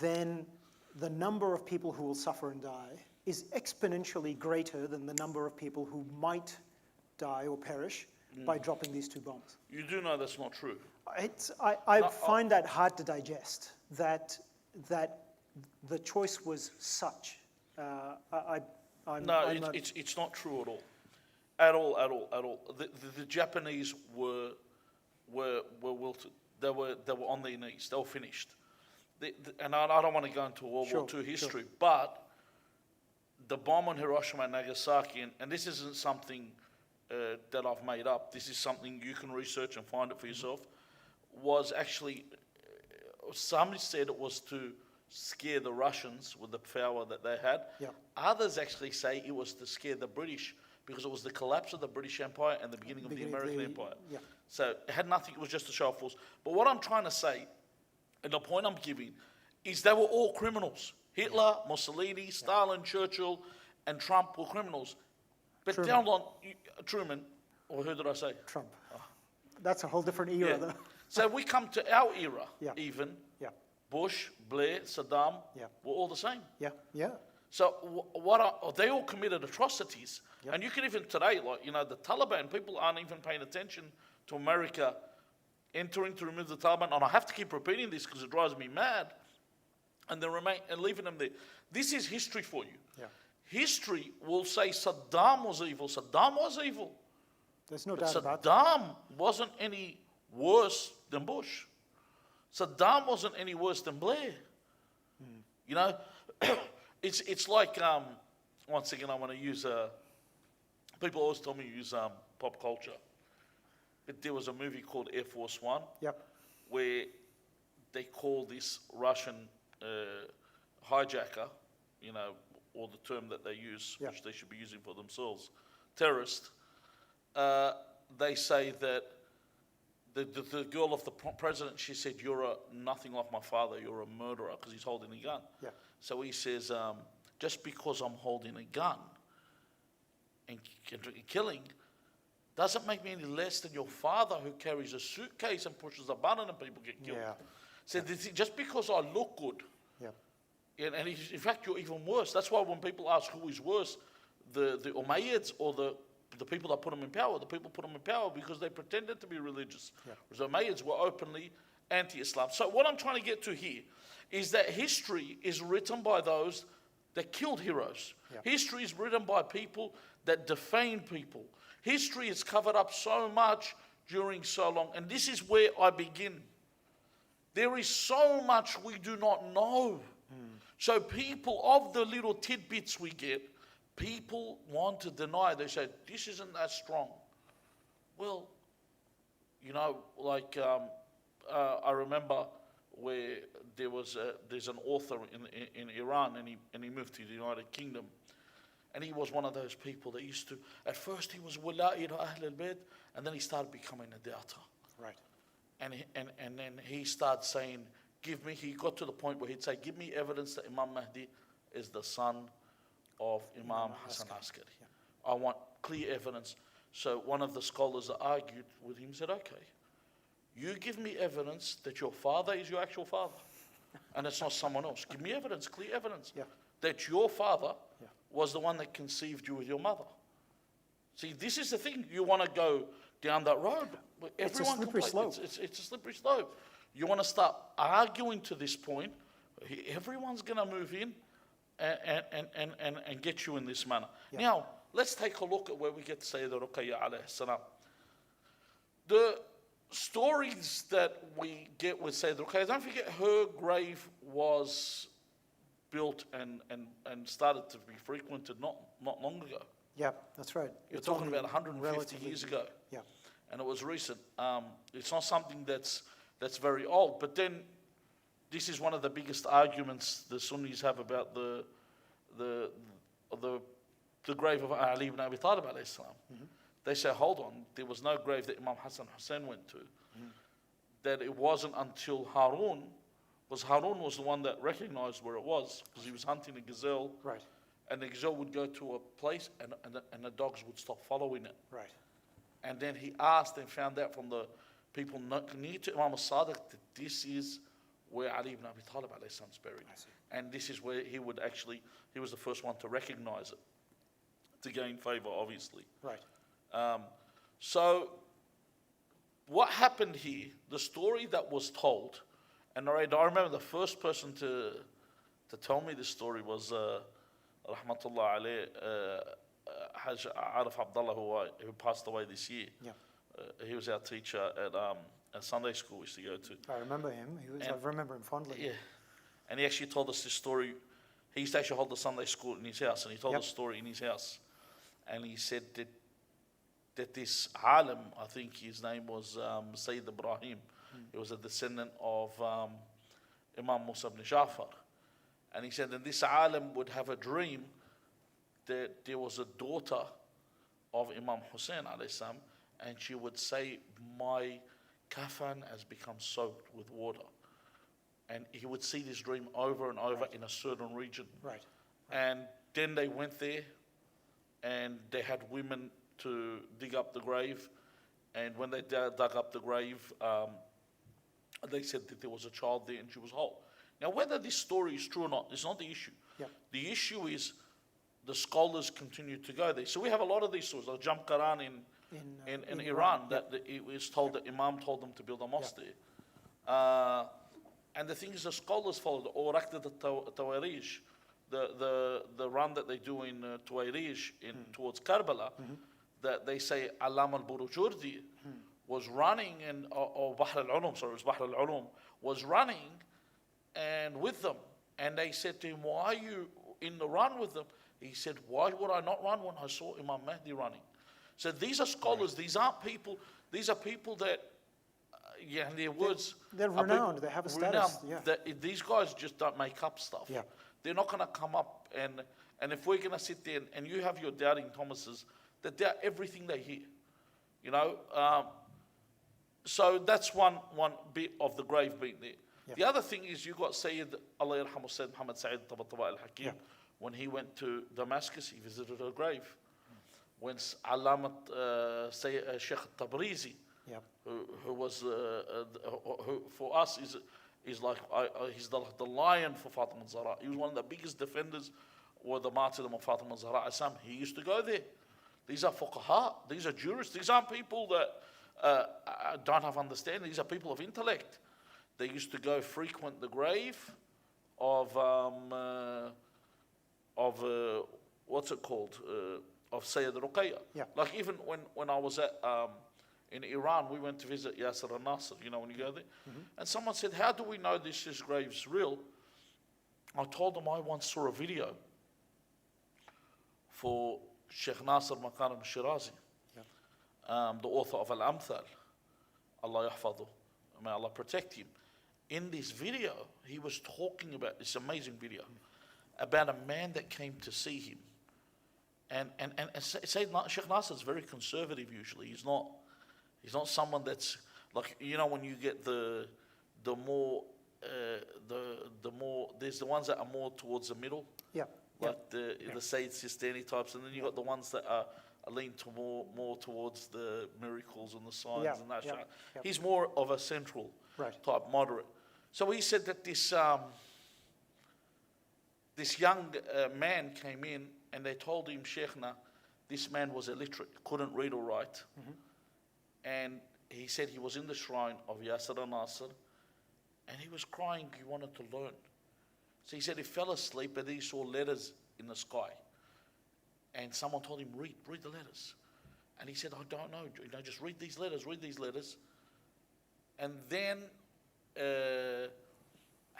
then the number of people who will suffer and die is exponentially greater than the number of people who might die or perish by dropping these 2 bombs. You do know that's not true. I find that hard to digest, that the choice was such. It's not true at all. At all. The Japanese were wilted. They were on their knees. They were finished. And I don't want to go into World War II history, but the bomb on Hiroshima and Nagasaki, and this isn't something that I've made up, this is something you can research and find it for yourself, was actually, somebody said it was to scare the Russians with the power that they had. Yeah. Others actually say it was to scare the British because it was the collapse of the British Empire and the beginning of the American Empire. Yeah. So it had nothing, it was just a show of force. But what I'm trying to say, and the point I'm giving, is they were all criminals. Hitler, Mussolini, Stalin, Churchill, and Trump were criminals. But Truman. down on Truman, or who did I say? Trump. That's a whole different era, though. So we come to our era, even. Yeah. Bush, Blair, Saddam, were all the same. Yeah. So they all committed atrocities. And you can even today, the Taliban, people aren't even paying attention to America entering to remove the Taliban. And I have to keep repeating this because it drives me mad. And they remain and leaving them there. This is history for you. Yeah. History will say Saddam was evil. Saddam was evil. There's no doubt about that. Saddam wasn't any worse than Bush. Saddam wasn't any worse than Blair. You know, it's like, once again, I want to use, people always tell me to use pop culture. But there was a movie called Air Force One, where they call this Russian hijacker, or the term that they use, which they should be using for themselves, terrorist. They say that the girl of the president, she said, "You're nothing like my father. You're a murderer," because he's holding a gun. Yeah. So he says, "Just because I'm holding a gun and killing, doesn't make me any less than your father who carries a suitcase and pushes a button and people get killed." So just because I look good, and in fact you're even worse. That's why when people ask who is worse, the Umayyads or the people that put them in power, the people put them in power because they pretended to be religious. Whereas the Umayyads were openly anti-Islam. So what I'm trying to get to here is that history is written by those that killed heroes. History is written by people that defamed people. History is covered up so much during so long. And this is where I begin. There is so much we do not know. So people, of the little tidbits we get, people want to deny. They say, this isn't that strong. Well, I remember where there's an author in Iran, and he moved to the United Kingdom. And he was one of those people that used to, at first he was wala'i to Ahl al-Bayt, and then he started becoming a doubter. Right. And then he started saying, he got to the point where he'd say, give me evidence that Imam Mahdi is the son of Imam Hassan Askari. I want clear evidence. So one of the scholars that argued with him said, okay, you give me evidence that your father is your actual father, and it's not someone else. Give me evidence, clear evidence, that your father was the one that conceived you with your mother. See, this is the thing. You want to go down that road. It's a slippery slope. It's a slippery slope. You want to start arguing to this point, everyone's going to move in and get you in this manner. Now, let's take a look at where we get to say the Rukaya alayhi salam. The stories that we get with Sayyidina Rukaya, don't forget her grave was built and started to be frequented not long ago. Yeah, that's right. You're talking about 150 years ago. Yeah. And it was recent. It's not something that's very old. But then this is one of the biggest arguments the Sunnis have about the grave of Ali ibn Abi Talib alayhi salam. They say, hold on, there was no grave that Imam Hassan Hussein went to. That it wasn't until Harun was the one that recognized where it was, because he was hunting a gazelle. Right. And the gazelle would go to a place and the dogs would stop following it. Right. And then he asked and found out from the people near to Imam al-Sadiq that this is where Ali ibn Abi Talib alayhi salam is buried. And this is where he was the first one to recognize it, to gain favor, obviously. Right. So what happened here, the story that was told, and I remember the first person to tell me this story was Rahmatullah alayh, Haji Arif Abdullah, who passed away this year. Yeah. He was our teacher at a Sunday school we used to go to. I remember him. I remember him fondly. Yeah. And he actually told us this story. He used to actually hold the Sunday school in his house, and he told the story in his house. And he said that this alim, I think his name was Sayyid Ibrahim, he was a descendant of Imam Musa ibn Ja'far. And he said that this alim would have a dream that there was a daughter of Imam Hussein alayhi salam, and she would say, my kafan has become soaked with water. And he would see this dream over and over in a certain region. Right. And then they went there, and they had women to dig up the grave. And when they dug up the grave, they said that there was a child there and she was whole. Now, whether this story is true or not, is not the issue. Yeah. The issue is the scholars continue to go there. So we have a lot of these stories, like Jam Quran in Iran, that it was told that Imam told them to build a mosque there. And the thing is, the scholars followed, or Raqdat al-Tawarij, the run that they do in Tawarij towards Karbala, that they say Alam al-Burujurdi was running, or Bahr al-Ulum, sorry, it was Bahr al-Ulum, was running and with them. And they said to him, why are you in the run with them? He said, why would I not run when I saw Imam Mahdi running? So these are scholars, these aren't people, these are people that, in their words, they're renowned, they have a status. That these guys just don't make up stuff. Yeah. They're not going to come up and if we're going to sit there and you have your doubting Thomases, that doubt everything they hear. You know? So that's one bit of the grave being there. Yeah. The other thing is you got Sayyid, Allah yarhamu, Sayyid Muhammad Sa'id Tabatabai al-Hakim. When he went to Damascus, he visited her grave. When Alamat Sheikh Tabrizi, who was who for us is like he's the lion for Fatima Zahra. He was one of the biggest defenders or the martyrdom of Fatima Zahra. He used to go there. These are fuqaha, these are jurists, these aren't people that don't have understanding, these are people of intellect. They used to go frequent the grave of what's it called? Of Sayyid Rukaya. Yeah. Like even when I was in Iran, we went to visit Yasir al-Nasir, you know, when you go there. And someone said, how do we know this grave's real? I told them I once saw a video for Sheikh Nasir Makarim al-Shirazi, the author of Al-Amthal, Allah yahfadhu, may Allah protect him. In this video, he was talking about, this amazing video, about a man that came to see him. And Sheikh Nasir is very conservative usually. He's not someone that's like, you know, when you get the more there's the ones that are more towards the middle. Yeah. Like the Sayyid Sistani types, and then you got the ones that are lean to more towards the miracles and the signs and that. He's more of a central type, moderate. So he said that this young man came in and they told him, Sheikhna, this man was illiterate, couldn't read or write. And he said he was in the shrine of Yasir al-Nasir and he was crying, he wanted to learn. So he said he fell asleep and he saw letters in the sky. And someone told him, read the letters. And he said, I don't know, just read these letters. And then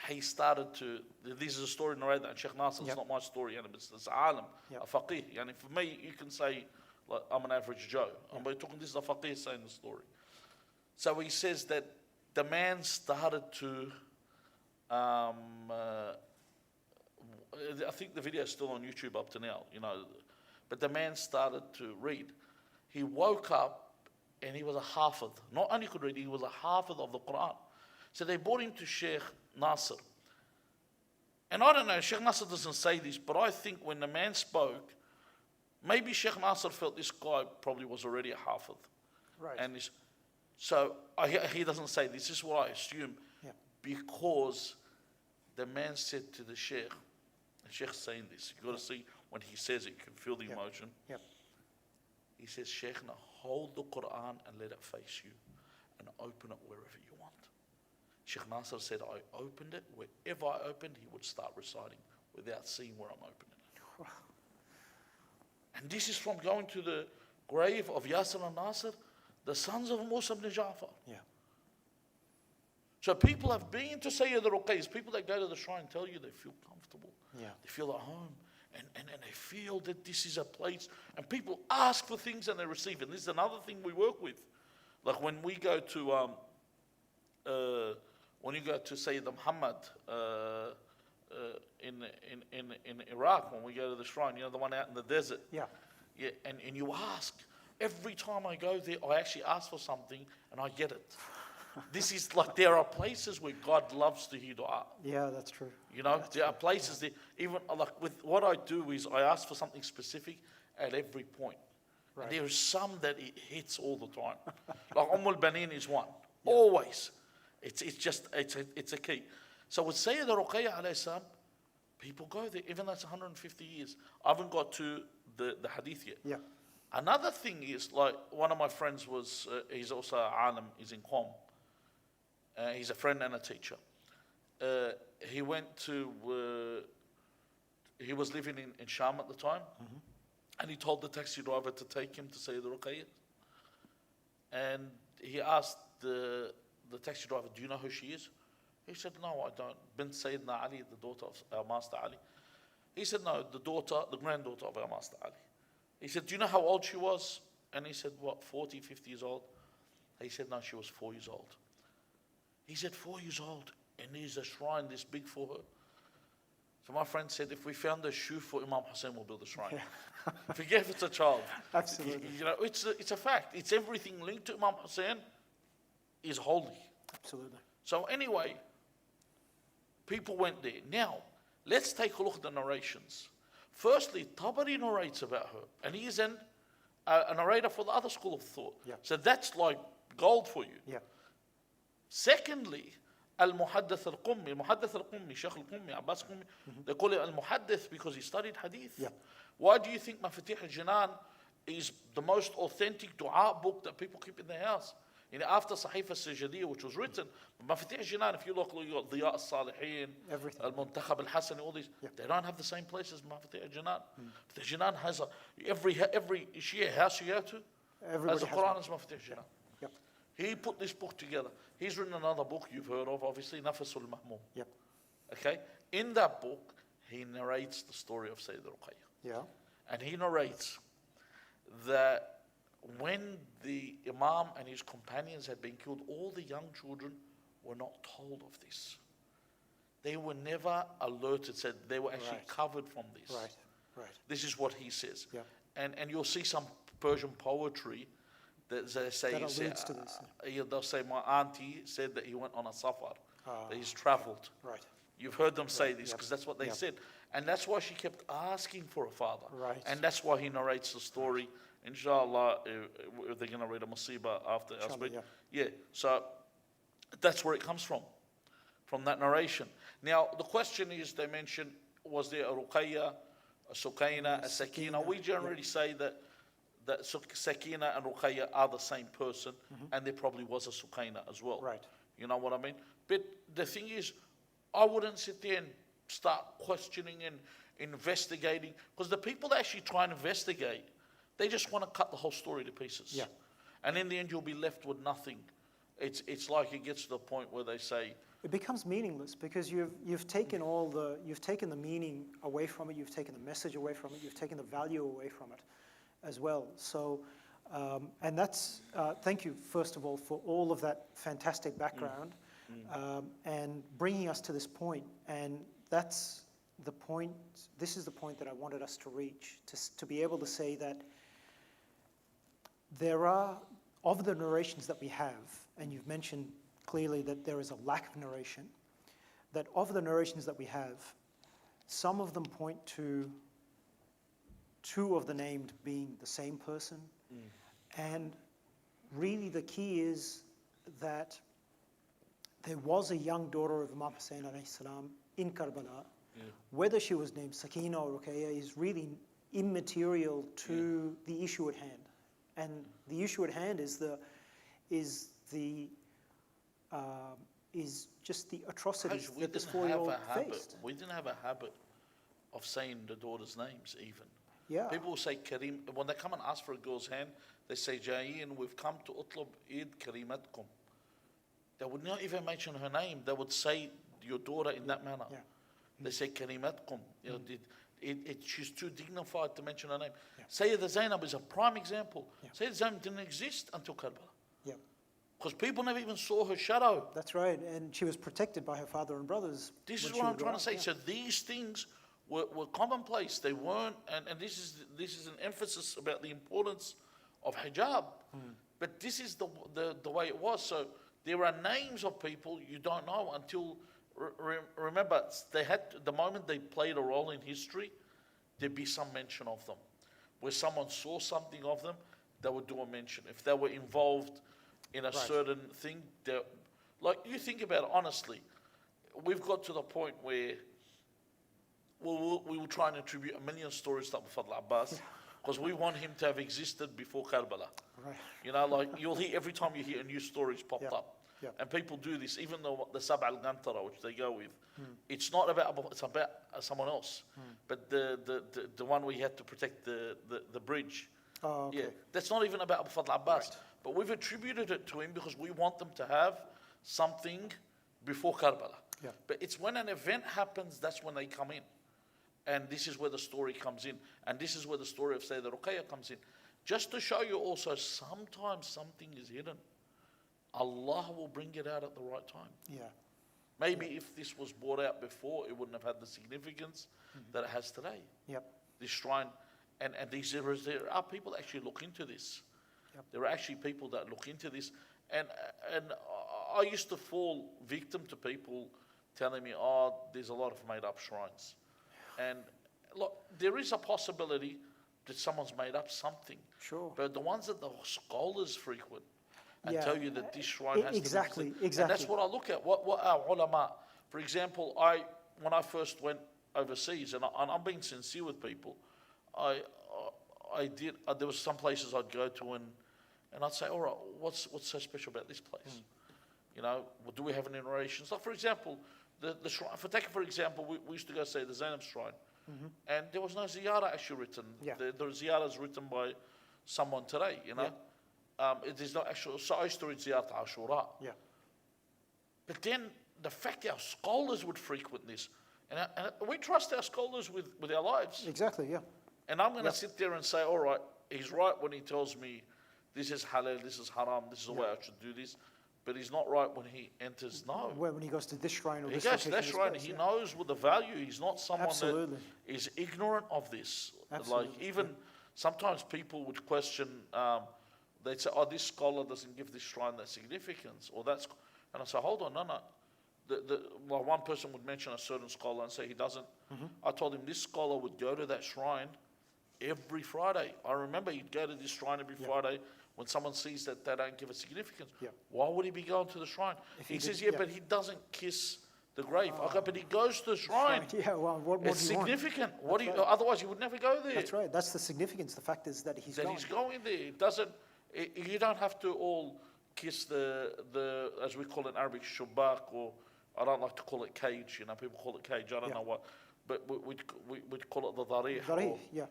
he started to, this is a story narrated by Sheikh Nasir, it's not my story, it's alim, a faqih. For me, you can say, like, I'm an average Joe. But this is a faqih saying the story. So he says that the man started to, I think the video is still on YouTube up to now, but the man started to read. He woke up and he was a hafiz. Not only could read, he was a hafiz of the Quran. So they brought him to Sheikh Nasir. And I don't know, Sheikh Nasir doesn't say this, but I think when the man spoke, maybe Sheikh Nasir felt this guy probably was already a hafiz. Right. And so he doesn't say this is what I assume. because the man said to the Sheikh saying this, you've got to see when he says it, you can feel the emotion. Yep. He says, Sheikh, now hold the Quran and let it face you and open it wherever you want. Sheikh Nasser said, I opened it, wherever I opened, he would start reciting without seeing where I'm opening it. And this is from going to the grave of Yasin and Nasser, the sons of Musa ibn Ja'far. Yeah. So people have been to Sayyid al-Ruqay's, people that go to the shrine tell you they feel comfortable. Yeah. They feel at home. And they feel that this is a place. And people ask for things and they receive it. And this is another thing we work with. Like when we go to, when you go to Sayyid Muhammad in Iraq, when we go to the shrine, you know, the one out in the desert. Yeah. Yeah, and you ask. Every time I go there, I actually ask for something and I get it. This is like, there are places where God loves to hear dua. Yeah, that's true. You know, That's there are true. places that even like with what I do is I ask for something specific at every point. Right. And there are some that it hits all the time. Like Banin is one. Always. It's a key. So with Sayyid Rukaya alayhi salam, people go there, even though it's 150 years. I haven't got to the hadith yet. Yeah. Another thing is, like, one of my friends was, he's also an alim, he's in Qom. He's a friend and a teacher. He went to, he was living in Sham at the time, and he told the taxi driver to take him to Sayyid Rukaya. And he asked the taxi driver, do you know who she is? He said, no, I don't. Bint Sayyidina Ali, the daughter of our Master Ali. He said, no, the granddaughter of our Master Ali. He said, do you know how old she was? And he said, what, 40, 50 years old? He said, no, she was 4 years old. He said, 4 years old, and there's a shrine this big for her. So my friend said, if we found a shoe for Imam Hussein, we'll build a shrine. Yeah. Forget if it's a child. Absolutely. You know, it's a fact. It's everything linked to Imam Hussein is holy. Absolutely. So anyway, people went there. Now, let's take a look at the narrations. Firstly, Tabari narrates about her, and he is a narrator for the other school of thought. Yeah. So that's like gold for you. Yeah. Secondly, Al-Muhaddath al-Qummi, Sheikh al-Qummi, Abbas al-Qummi, they call it Al-Muhaddath because he studied hadith. Yeah. Why do you think Mafatih al-Jinan is the most authentic dua book that people keep in their house? You know, after Sahifa al-Sajadiyya, which was written, Mafatih al-Jinan, if you look, you got Diya al-Salihin, Everything. Al-Muntakhab al-Hasani, all these, Yeah. they don't have the same place as Mafatih al-Jinan. Mafatih al-Jinan has every Shia house you go to, Everybody has the has Quran one. as Mafatih al-Jinan. Yep. He put this book together. He's written another book you've heard of, obviously, Nafasul Mahmum. Yep. Okay? In that book, he narrates the story of Sayyid Rukaya. Yeah. And he narrates that when the Imam and his companions had been killed, all the young children were not told of this. They were never alerted, said they were actually Right. covered from this. Right. Right. This is what he says. Yeah. And you'll see some Persian poetry that they say, That alludes to this. they'll say, my auntie said that he went on a safar, Ah. that he's traveled. Right. You've heard them say this Yep. because that's what they Yep. said. And that's why she kept asking for a father. Right. And that's why he narrates the story. Inshallah, they're going to read a musibah after us. Inshallah, But yeah, so that's where it comes from that narration. Now, the question is, they mentioned, was there a Rukaya, a Sukaina, a Sakina? We generally say that Sakina and Rukaya are the same person, and there probably was a Sukaina as well. Right. You know what I mean? But the thing is, I wouldn't sit there and start questioning and investigating, because the people that actually try and investigate, they just want to cut the whole story to pieces. Yeah. And in the end, you'll be left with nothing. It's like it gets to the point where they say, It becomes meaningless because you've taken the meaning away from it, you've taken the message away from it, you've taken the value away from it as well. So, and that's thank you first of all for all of that fantastic background and bringing us to this point. And that's the point. This is the point that I wanted us to reach, to be able to say that there are, of the narrations that we have, and you've mentioned clearly that there is a lack of narration, that of the narrations that we have, some of them point to two of the named being the same person. And really the key is that there was a young daughter of Imam Hussain alayhi salam in Karbala. Yeah. Whether she was named Sakina or Rukaya is really immaterial to the issue at hand. And the issue at hand is just the atrocities Haj, that this 4-year-old faced. We didn't have a habit of saying the daughters' names even. Yeah. People will say Karim, when they come and ask for a girl's hand, they say, Jayin, we've come to utlub Eid Karimatkum. They would not even mention her name. They would say your daughter in that manner. Yeah. They say Karimatkum. You know, she's too dignified to mention her name. Yeah. Sayyida Zainab is a prime example. Yeah. Sayyida Zainab didn't exist until Karbala. Yeah. Because people never even saw her shadow. That's right. And she was protected by her father and brothers. This is what I'm trying to say. Yeah. So these things were commonplace. They weren't, and this is an emphasis about the importance of hijab. But this is the way it was. So there are names of people you don't know until, remember, they had, the moment they played a role in history, there'd be some mention of them. Where someone saw something of them, they would do a mention. If they were involved in a certain thing, like you think about it honestly, we've got to the point where we will try and attribute 1 million stories to Abu Fadl Abbas because we want him to have existed before Karbala. Right. You know, like you'll hear every time you hear a new story popped up. Yeah. And people do this, even though the Sab al-Gantara, which they go with, it's not about it's about someone else. But the one we had to protect the bridge. Oh, okay. Yeah, that's not even about Abu Fadl Abbas. Right. But we've attributed it to him because we want them to have something before Karbala. Yeah. But it's when an event happens, that's when they come in. And this is where the story comes in. And this is where the story of Sayyida Rukaya comes in. Just to show you also, sometimes something is hidden. Allah will bring it out at the right time. Yeah. Maybe if this was brought out before, it wouldn't have had the significance that it has today. Yep. This shrine, and there are people that actually look into this. Yep. There are actually people that look into this. And I used to fall victim to people telling me, oh, there's a lot of made up shrines. And look, there is a possibility that someone's made up something. Sure. But the ones that the scholars frequent and tell you that this shrine has exactly, to be... Exactly. And that's what I look at. What our ulama... For example, when I first went overseas, and I'm being sincere with people, there was some places I'd go to and I'd say, all right, what's so special about this place? You know, do we have any narrations? Like, for example, the shrine, for example, we used to go say the Zainab shrine, and there was no ziyarah actually written. Yeah. The ziyarah is written by someone today, you know. Yeah. It is not actual. So I used to read ziyarah Ashura. Yeah. But then the fact our scholars would frequent this, and we trust our scholars with our lives. Exactly, yeah. And I'm going to sit there and say, all right, he's right when he tells me this is halal, this is haram, this is the way I should do this. But he's not right when he enters, no. When he goes to this shrine or this he goes to that shrine, he knows with the value. He's not someone that is ignorant of this. Absolutely. Like even sometimes people would question, they'd say, oh, this scholar doesn't give this shrine that significance. Or that's, and I say, hold on, no. Well, one person would mention a certain scholar and say he doesn't. I told him this scholar would go to that shrine every Friday. I remember he'd go to this shrine every Friday. When someone sees that they don't give it significance, why would he be going to the shrine? He says, but he doesn't kiss the grave. I go, but he goes to the shrine. Yeah, well, what it's significant. Otherwise, he would never go there. That's right. That's the significance. The fact is that he's going. He's going there. It doesn't. You don't have to all kiss the as we call it in Arabic, shubak, or I don't like to call it cage. You know, people call it cage. I don't know what, but we'd call it the darih. Darih, yeah.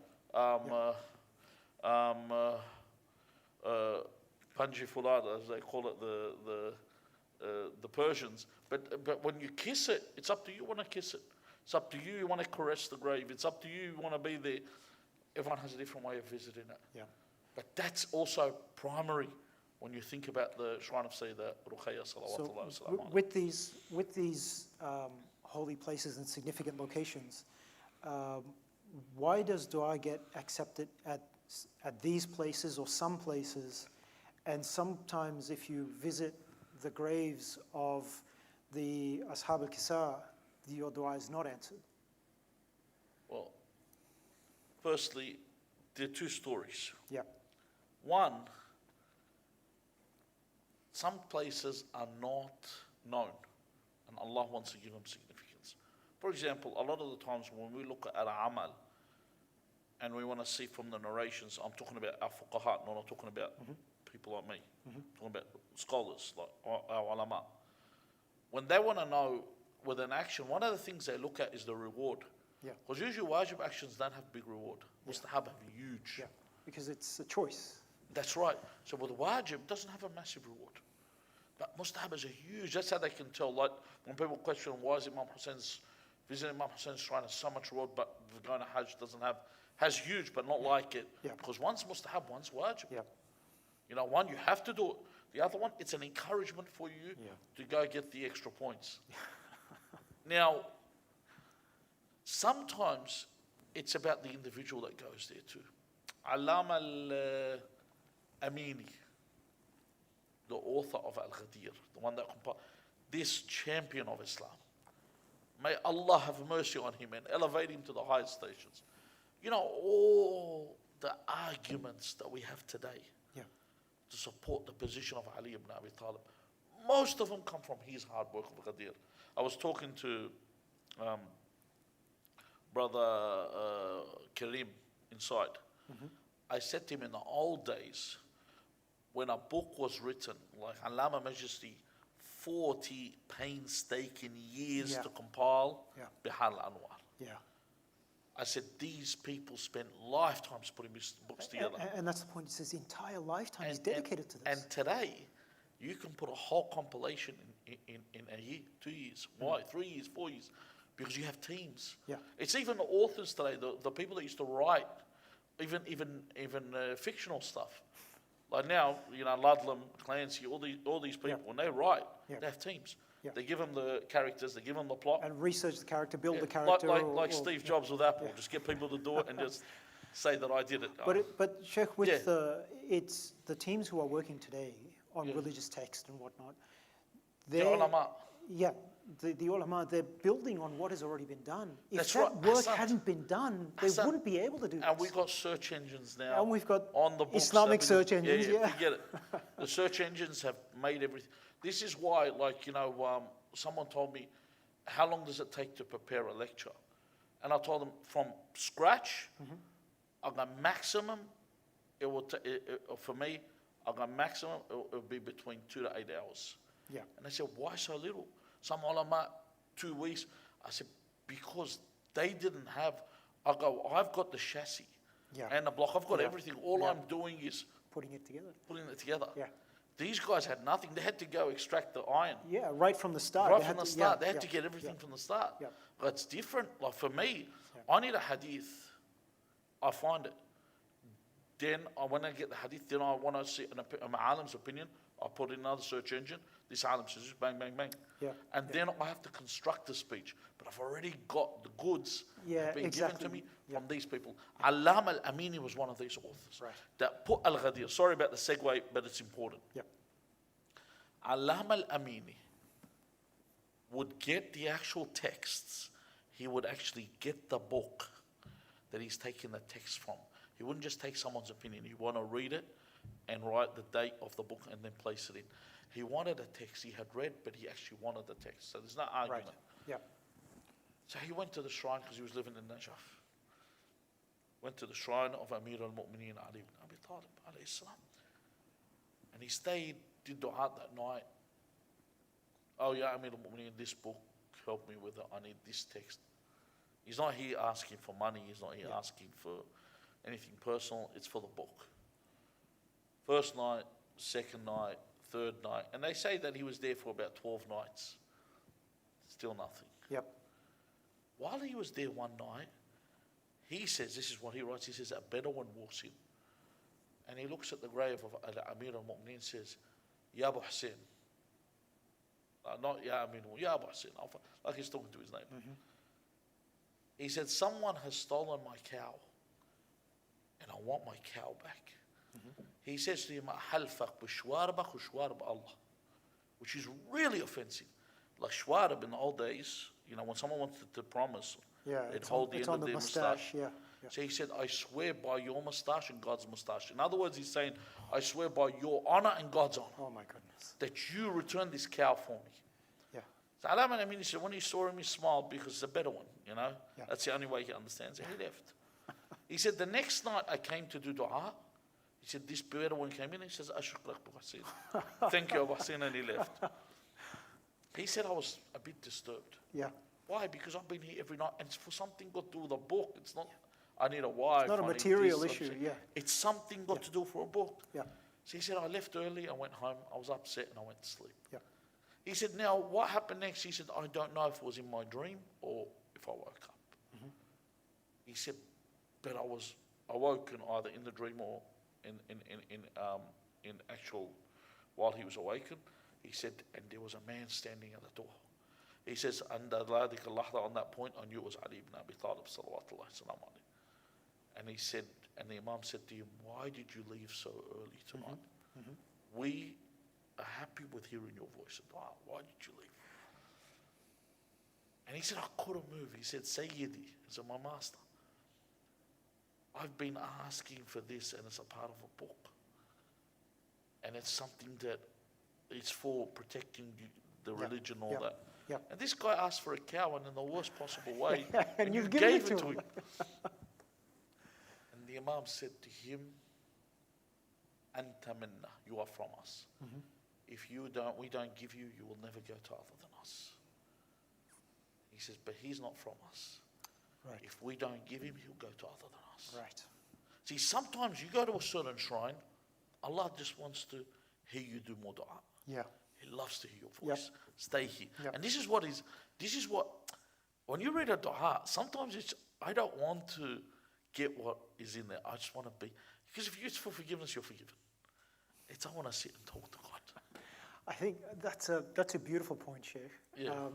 Panji Fulada, as they call it, the Persians. But when you kiss it, it's up to you. Want to kiss it? It's up to you. You want to caress the grave. It's up to you. You want to be there. Everyone has a different way of visiting it. Yeah. But that's also primary when you think about the shrine of Sayyida Rukaya salawatullah. So with these holy places and significant locations, why does dua get accepted at these places or some places, and sometimes if you visit the graves of the Ashab al-Kisa, your dua is not answered? Well, firstly, there are two stories. Yeah. One, some places are not known, and Allah wants to give them significance. For example, a lot of the times when we look at our amal, and we want to see from the narrations, I'm talking about our fuqaha, not talking about people like me, talking about scholars, like our ulama. When they want to know with an action, one of the things they look at is the reward. Because usually wajib actions don't have big reward. Mustahab have huge. Yeah, because it's a choice. That's right. So with wajib, it doesn't have a massive reward. But mustahab is a huge, that's how they can tell. Like when people question why is Imam Hussein's, visiting Imam Hussein's shrine has so much reward, but going to Hajj has huge, but not like it. Because one's mustahab, one's wajib. You know, one, you have to do it. The other one, it's an encouragement for you to go get the extra points. Now, sometimes it's about the individual that goes there too. Allama al-Amini, the author of Al-Ghadir, the one that compiled, this champion of Islam. May Allah have mercy on him and elevate him to the highest stations. You know, all the arguments that we have today to support the position of Ali ibn Abi Talib, most of them come from his hard work of Ghadir. I was talking to Brother Karim inside. I said to him, in the old days, when a book was written, like Allama Majesty, 40 painstaking years to compile Bihar al-Anwar. I said, these people spent lifetimes putting these books together. And that's the point. It's his entire lifetime is dedicated to this. And today, you can put a whole compilation in a year, 2 years. Why? 3 years, 4 years. Because you have teams. It's even the authors today, the people that used to write, even fictional stuff. Like now, you know, Ludlam, Clancy, all these people, when they write, they have teams. They give them the characters, they give them the plot. And research the character, build the character. Like Steve Jobs with Apple, just get people to do it and just say that I did it. But Sheikh, with it's the teams who are working today on religious text and whatnot. The ulama. The ulama, they're building on what has already been done. If That's that right. work hadn't been done, they wouldn't be able to do this. And we've got search engines now. And we've got on the books, Islamic search engines. Forget it. The search engines have made everything. This is why, like, you know, someone told me, how long does it take to prepare a lecture? And I told them, from scratch, I've got maximum, it will for me, I've got maximum, it will be between 2 to 8 hours. And they said, why so little? Some ulama, 2 weeks. I said, because they didn't have, I've got the chassis and the block, I've got everything. All I'm doing is putting it together. These guys had nothing. They had to go extract the iron. Right from the start. Right from the start. They had to get everything from the start. But it's different. Like for me, I need a hadith. I find it. Then when I get the hadith, then I want to see an alim's opinion. I put in another search engine. This alim says just bang, bang, bang. And then I have to construct the speech. But I've already got the goods being given to me from these people. Allama al-Amini was one of these authors that put Al-Ghadir. Sorry about the segue, but it's important. Allama al-Amini would get the actual texts. He would actually get the book that he's taking the text from. He wouldn't just take someone's opinion. He want to read it and write the date of the book and then place it in. He wanted a text he had read, but he actually wanted the text. So there's no argument. So he went to the shrine because he was living in Najaf. Went to the shrine of Amir al-Mu'mineen Ali ibn Abi Talib alayhi salam. And he stayed, did dua that night. Oh yeah, Amir al-Mu'mineen, this book, help me with it. I need this text. He's not here asking for money. He's not here asking for anything personal. It's for the book. First night, second night, third night. And they say that he was there for about 12 nights. Still nothing. While he was there one night, he says, this is what he writes, he says, a Bedouin walks in. And he looks at the grave of Amir al-Mu'mineen and says, Ya Abu Hussein. Not Ya Amir, Ya Abu Hussein. Like he's talking to his neighbor. He said, someone has stolen my cow. And I want my cow back. He says to him, Halfak b'shwarabak ushwarab Allah. Which is really offensive. Like shwarab in the old days, you know, when someone wanted to promise, they'd hold the end of their moustache. So he said, I swear by your moustache and God's moustache. In other words, he's saying, I swear by your honor and God's honor. Oh my goodness. That you return this cow for me. So Alam al-Amin, he said, when he saw him, he smiled because it's a better one, you know. Yeah. That's the only way he understands it. He left. He said, the next night I came to do dua. He said, this better one came in. He says, Ashukrak Abu Hassan. Thank you, Abu Hassan, and he left. He said, I was a bit disturbed. Yeah. Why? Because I've been here every night, and it's for something got to do with a book. It's not, I need a wife. It's not a I need material this, issue, yeah. It's something got to do for a book. Yeah. So he said, I left early, I went home, I was upset, and I went to sleep. Yeah. He said, now, what happened next? He said, I don't know if it was in my dream or if I woke up. He said, but I was awoken either in the dream or in actual, while he was awakened. He said, and there was a man standing at the door. He says, and on that point, I knew it was Ali ibn Abi Talib, salawatullahi salam alayhi. And he said, and the Imam said to him, why did you leave so early tonight? We are happy with hearing your voice. Wow, why did you leave? And he said, I couldn't move. He said, Sayyidi, he said, my master, I've been asking for this, and it's a part of a book. And it's something that is for protecting the religion, all that. Yeah. And this guy asked for a cow, and in the worst possible way, and you you've gave given it to him. And the Imam said to him, Anta minna, you are from us. If we don't give you, you will never go to other than us. He says, but he's not from us. Right. If we don't give him, he'll go to other than us. Right. See, sometimes you go to a certain shrine, Allah just wants to hear you do more dua. Yeah. He loves to hear your voice. Yep. Stay here. Yep. And this is what, when you read a dua, sometimes I don't want to get what is in there. I just want to be, because if it's for forgiveness, you're forgiven. I want to sit and talk to God. I think that's a beautiful point, Sheikh. Yeah.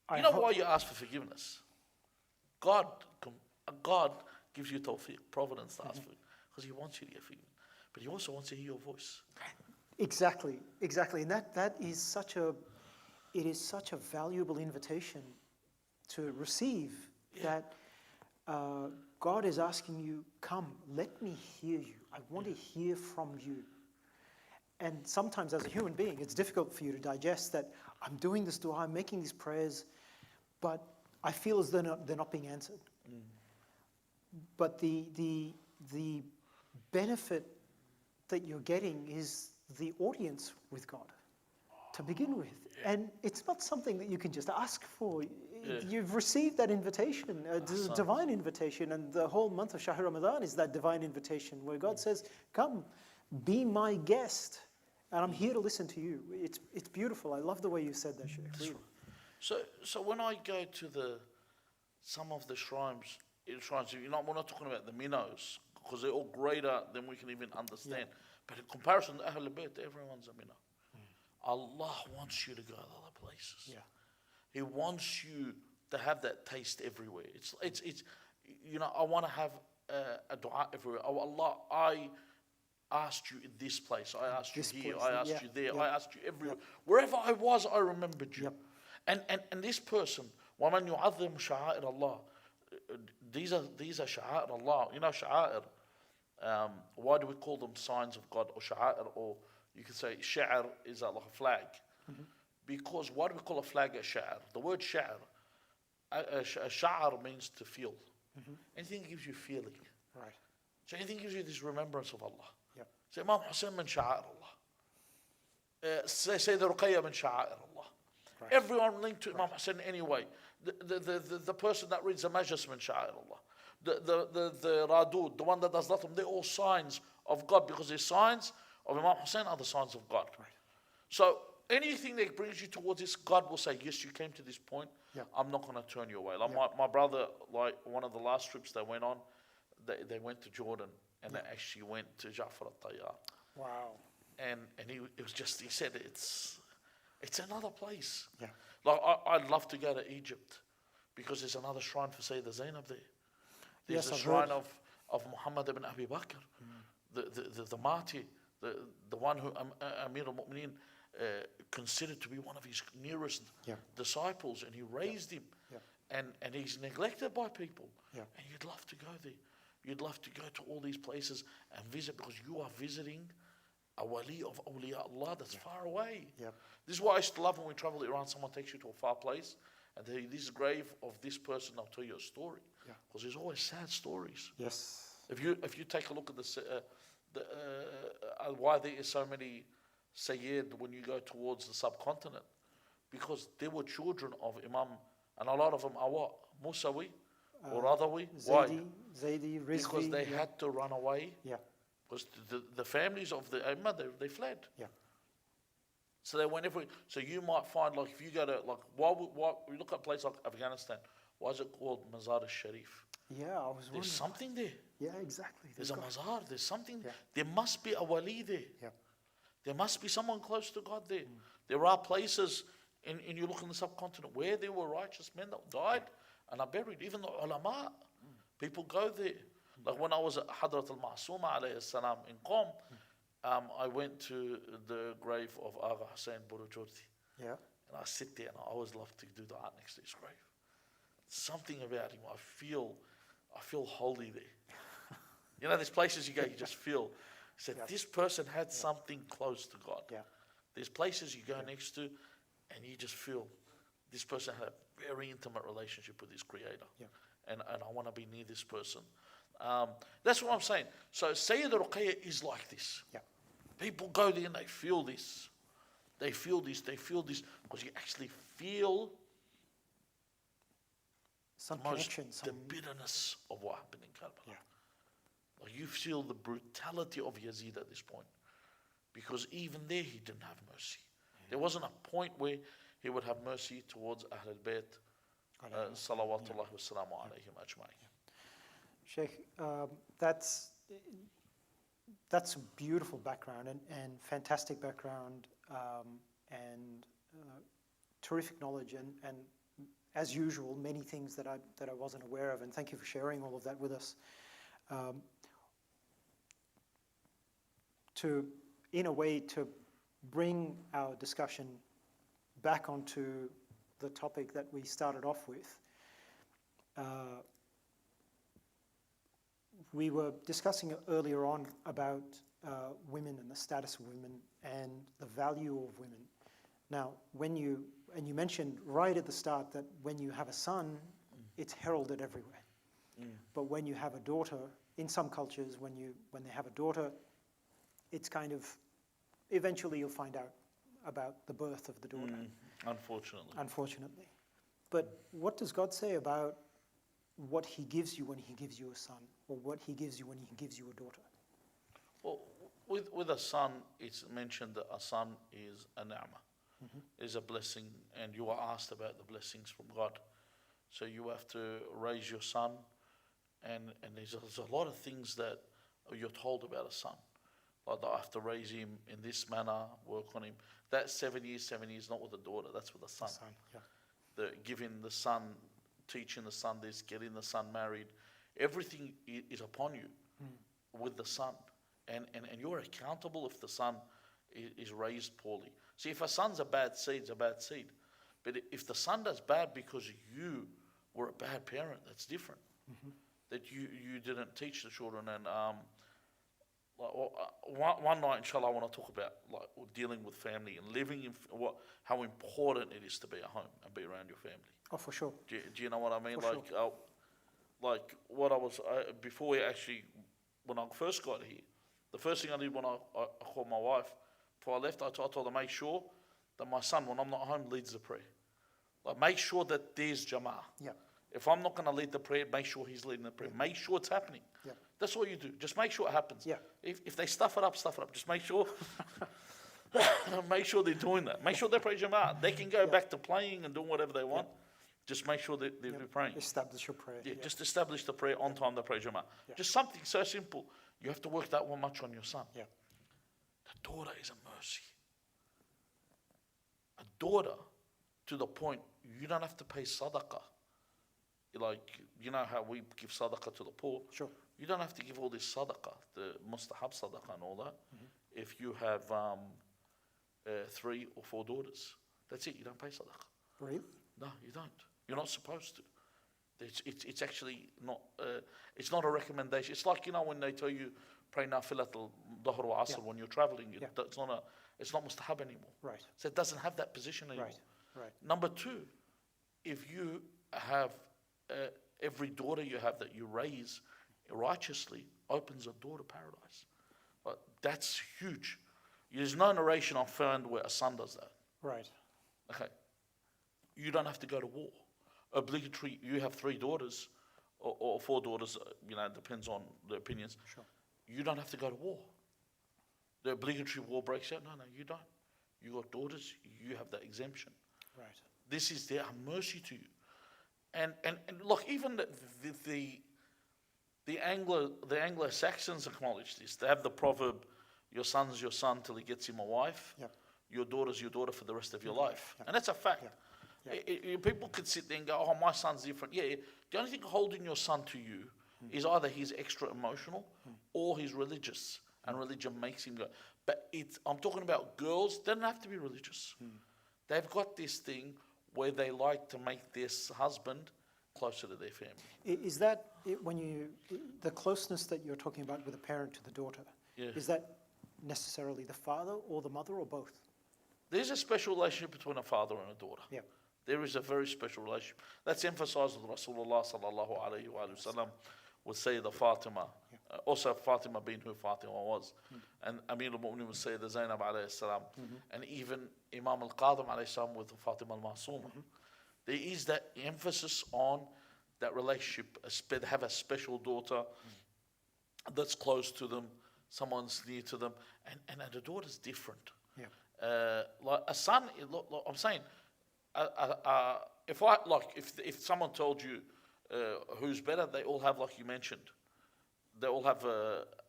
I You know hope- why you ask for forgiveness? God gives you tawfiq, providence to ask for it, because He wants you to get forgiven. But He also wants to hear your voice. Exactly, and that is such a valuable invitation to receive. That God is asking you, come, let me hear you. I want to hear from you. And sometimes as a human being, it's difficult for you to digest that I'm doing this dua, I'm making these prayers, but I feel as though they're not being answered. But the benefit that you're getting is the audience with God to begin with. And it's not something that you can just ask for. You've received that invitation, a divine invitation, and the whole month of Shahr Ramadan is that divine invitation where God says, come, be my guest, and I'm here to listen to you. It's beautiful. I love the way you said that, Sheikh. Really. So when I go to some of the shrines, we're not talking about the minnows, because they're all greater than we can even understand. But in comparison to Ahlul Bayt, everyone's a minnow. Allah wants you to go to other places. Yeah. He wants you to have that taste everywhere. It's I want to have a dua everywhere. Oh Allah, I asked you in this place. I asked This you here. place, I asked you there. yeah. I asked you everywhere. Wherever I was, I remembered you. Yep. And this person, وَمَنْ يُعَظِّمْ شَعَائِرَ اللَّهِ. These are sha'a'ir Allah. You know sha'a'ir. Why do we call them signs of God or sha'a'ir, or you could say sha'r is like a flag? Because why do we call a flag a sha'r? The word sha'r, a sha'r means to feel. Anything that gives you feeling. Right. So anything gives you this remembrance of Allah. Yep. So Imam Hussein min sha'a'ir Allah. Say the Rukaya min sha'a'ir Allah. Right. Everyone linked to Imam Hussein anyway. The person that reads the Majlis min sha'a'ir Allah. The Radud, the one that does Latum, they're all signs of God, because the signs of Imam Hussein are the signs of God. Right. So anything that brings you towards this, God will say, yes, you came to this point, I'm not going to turn you away. Like my brother, like one of the last trips they went on, they went to Jordan, and they actually went to Ja'far al-Tayyar. Wow. And he said it's another place. Yeah. Like I'd love to go to Egypt, because there's another shrine for Sayyida Zainab there. There's a shrine of Muhammad ibn Abi Bakr, the martyr, the one who Amir al-Mu'mineen considered to be one of his nearest disciples, and he raised him, and he's neglected by people. And you'd love to go there. You'd love to go to all these places and visit, because you are visiting a wali of awliya Allah that's far away. Yeah. This is why I used to love when we travel to Iran, someone takes you to a far place and they this grave of this person, I'll tell you a story. Because there's always sad stories. Yes. If you take a look at why there is so many Sayyid when you go towards the subcontinent, because they were children of Imam, and a lot of them are what? Musawi or Radawi. Why? Zaidi, Rizvi. Because they had to run away. Yeah. Because the families of the Imam, they fled. Yeah. So they went everywhere. So you might find, like, if you go to, like, why we look at a place like Afghanistan, why is it called Mazar al-Sharif? Yeah, I was wondering. There's something there. Yeah, exactly. There's a mazar, there's something. Yeah. There must be a wali there. Yeah. There must be someone close to God there. There are places, and you look in the subcontinent, where there were righteous men that died and are buried. Even the ulama, people go there. Like when I was at Hadrat al-Ma'asuma alayhi salam in Qom, I went to the grave of Agha Hussein Burujurti. Yeah. And I sit there and I always love to do the art next to his grave. Something about him, I feel holy there. You know, there's places you go, you just feel. So this person had something close to God. Yeah. There's places you go next to, and you just feel this person had a very intimate relationship with his Creator. Yeah. And I want to be near this person. That's what I'm saying. So Sayyid Rukaya is like this. Yeah. People go there and they feel this. They feel this, because you actually feel Some the connection. bitterness of what happened in Karbala. Yeah. Like you feel the brutality of Yazid at this point. Because even there he didn't have mercy. There wasn't a point where he would have mercy towards Ahlul Bayt. Salawatullahi wa salamu alayhim ajma'in. Sheikh, that's a beautiful background and fantastic background and terrific knowledge and as usual, many things that I wasn't aware of, and thank you for sharing all of that with us. In a way, to bring our discussion back onto the topic that we started off with, we were discussing earlier on about women and the status of women and the value of women. Now, you mentioned right at the start that when you have a son, it's heralded everywhere. But when you have a daughter, in some cultures, when they have a daughter, it's kind of, eventually you'll find out about the birth of the daughter. Unfortunately. But what does God say about what he gives you when he gives you a son, or what he gives you when he gives you a daughter? Well, with a son, it's mentioned that a son is a ni'mah, is a blessing, and you are asked about the blessings from God. So you have to raise your son, and there's a lot of things that you're told about a son. Like I have to raise him in this manner, work on him. That's 7 years, not with a daughter, that's with a son. Yeah. Giving the son, teaching the son this, getting the son married, everything is upon you with the son. And you're accountable if the son is raised poorly. See, if a son's a bad seed, it's a bad seed. But if the son does bad because you were a bad parent, that's different. That you didn't teach the children. And one night, inshallah, I want to talk about like dealing with family and living in how important it is to be at home and be around your family. Oh, for sure. Do you know what I mean? For sure. Like what I was before when I first got here, the first thing I did when I called my wife before I left, I told her, make sure that my son, when I'm not home, leads the prayer. Like make sure that there's jama'ah. Yeah. If I'm not going to lead the prayer, make sure he's leading the prayer. Yeah. Make sure it's happening. Yeah. That's all you do. Just make sure it happens. Yeah. If they stuff it up. Just make sure. Make sure they're doing that. Make sure they pray jama'ah. They can go back to playing and doing whatever they want. Just make sure that they're praying. Establish your prayer. Yeah, just establish the prayer on time, the prayer jama'ah. Yeah. Just something so simple. You have to work that one much on your son. Yeah. The daughter is a mercy. A daughter to the point you don't have to pay sadaqah. Like, you know how we give sadaqah to the poor? Sure. You don't have to give all this sadaqah, the mustahab sadaqah and all that, if you have 3 or 4 daughters. That's it, you don't pay sadaqah. Really? No, you don't. You're not supposed to. It's actually not. It's not a recommendation. It's like when they tell you pray nafilat al-dhuhr wa asr when you're traveling. It's not mustahab anymore. Right. So it doesn't have that position anymore. Right. Number two, if you have every daughter you have that you raise righteously opens a door to paradise. That's huge. There's no narration I've found where a son does that. Right. Okay. You don't have to go to war. Obligatory, you have 3 daughters or 4 daughters, it depends on the opinions. Sure. You don't have to go to war. The obligatory war breaks out. No, you don't. You got daughters, you have that exemption. Right. This is their mercy to you. And look, even the Anglo-Saxons acknowledge this. They have the proverb, your son's your son till he gets him a wife. Yep. Your daughter's your daughter for the rest of your life. Yep. And that's a fact. Yep. People could sit there and go, oh, my son's different. Yeah, the only thing holding your son to you is either he's extra emotional or he's religious. And religion makes him go. But I'm talking about girls, they don't have to be religious. They've got this thing where they like to make this husband closer to their family. Is that the closeness that you're talking about with a parent to the daughter? Yeah. Is that necessarily the father or the mother or both? There's a special relationship between a father and a daughter. Yeah. There is a very special relationship. That's emphasized with Rasulullah sallallahu alayhi wa sallam with Sayyidah Fatima. Also Fatima being who Fatima was. And Amir al-Mu'minin was Sayyidah Zainab alayhi salam. And even Imam al-Qadim alayhi salam with Fatima al-Masuma. There is that emphasis on that relationship. They have a special daughter that's close to them. Someone's near to them. And the daughter's different. Yeah. Like a son, I'm saying, if someone told you who's better, they all have, like you mentioned, they all have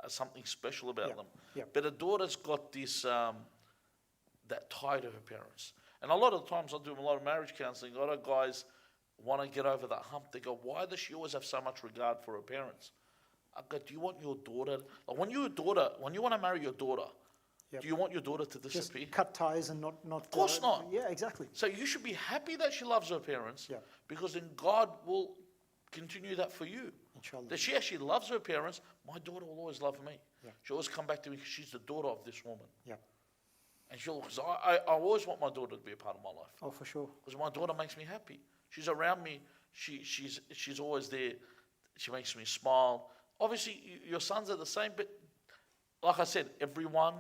something special about them. Yeah. But a daughter's got this that tie to her parents. And a lot of the times I do a lot of marriage counselling. A lot of guys want to get over that hump. They go, why does she always have so much regard for her parents? I go, do you want your daughter, like when you want to marry your daughter, do you want your daughter to disappear? Just cut ties and not. Of course not. Yeah, exactly. So you should be happy that she loves her parents, Yeah. because then God will continue that for you. Inshallah. That she actually loves her parents. My daughter will always love me. Yeah. She'll always come back to me because she's the daughter of this woman. Yeah. And because I always want my daughter to be a part of my life. Oh, for sure. Because my daughter makes me happy. She's around me. She's always there. She makes me smile. Obviously, your sons are the same, but like I said, everyone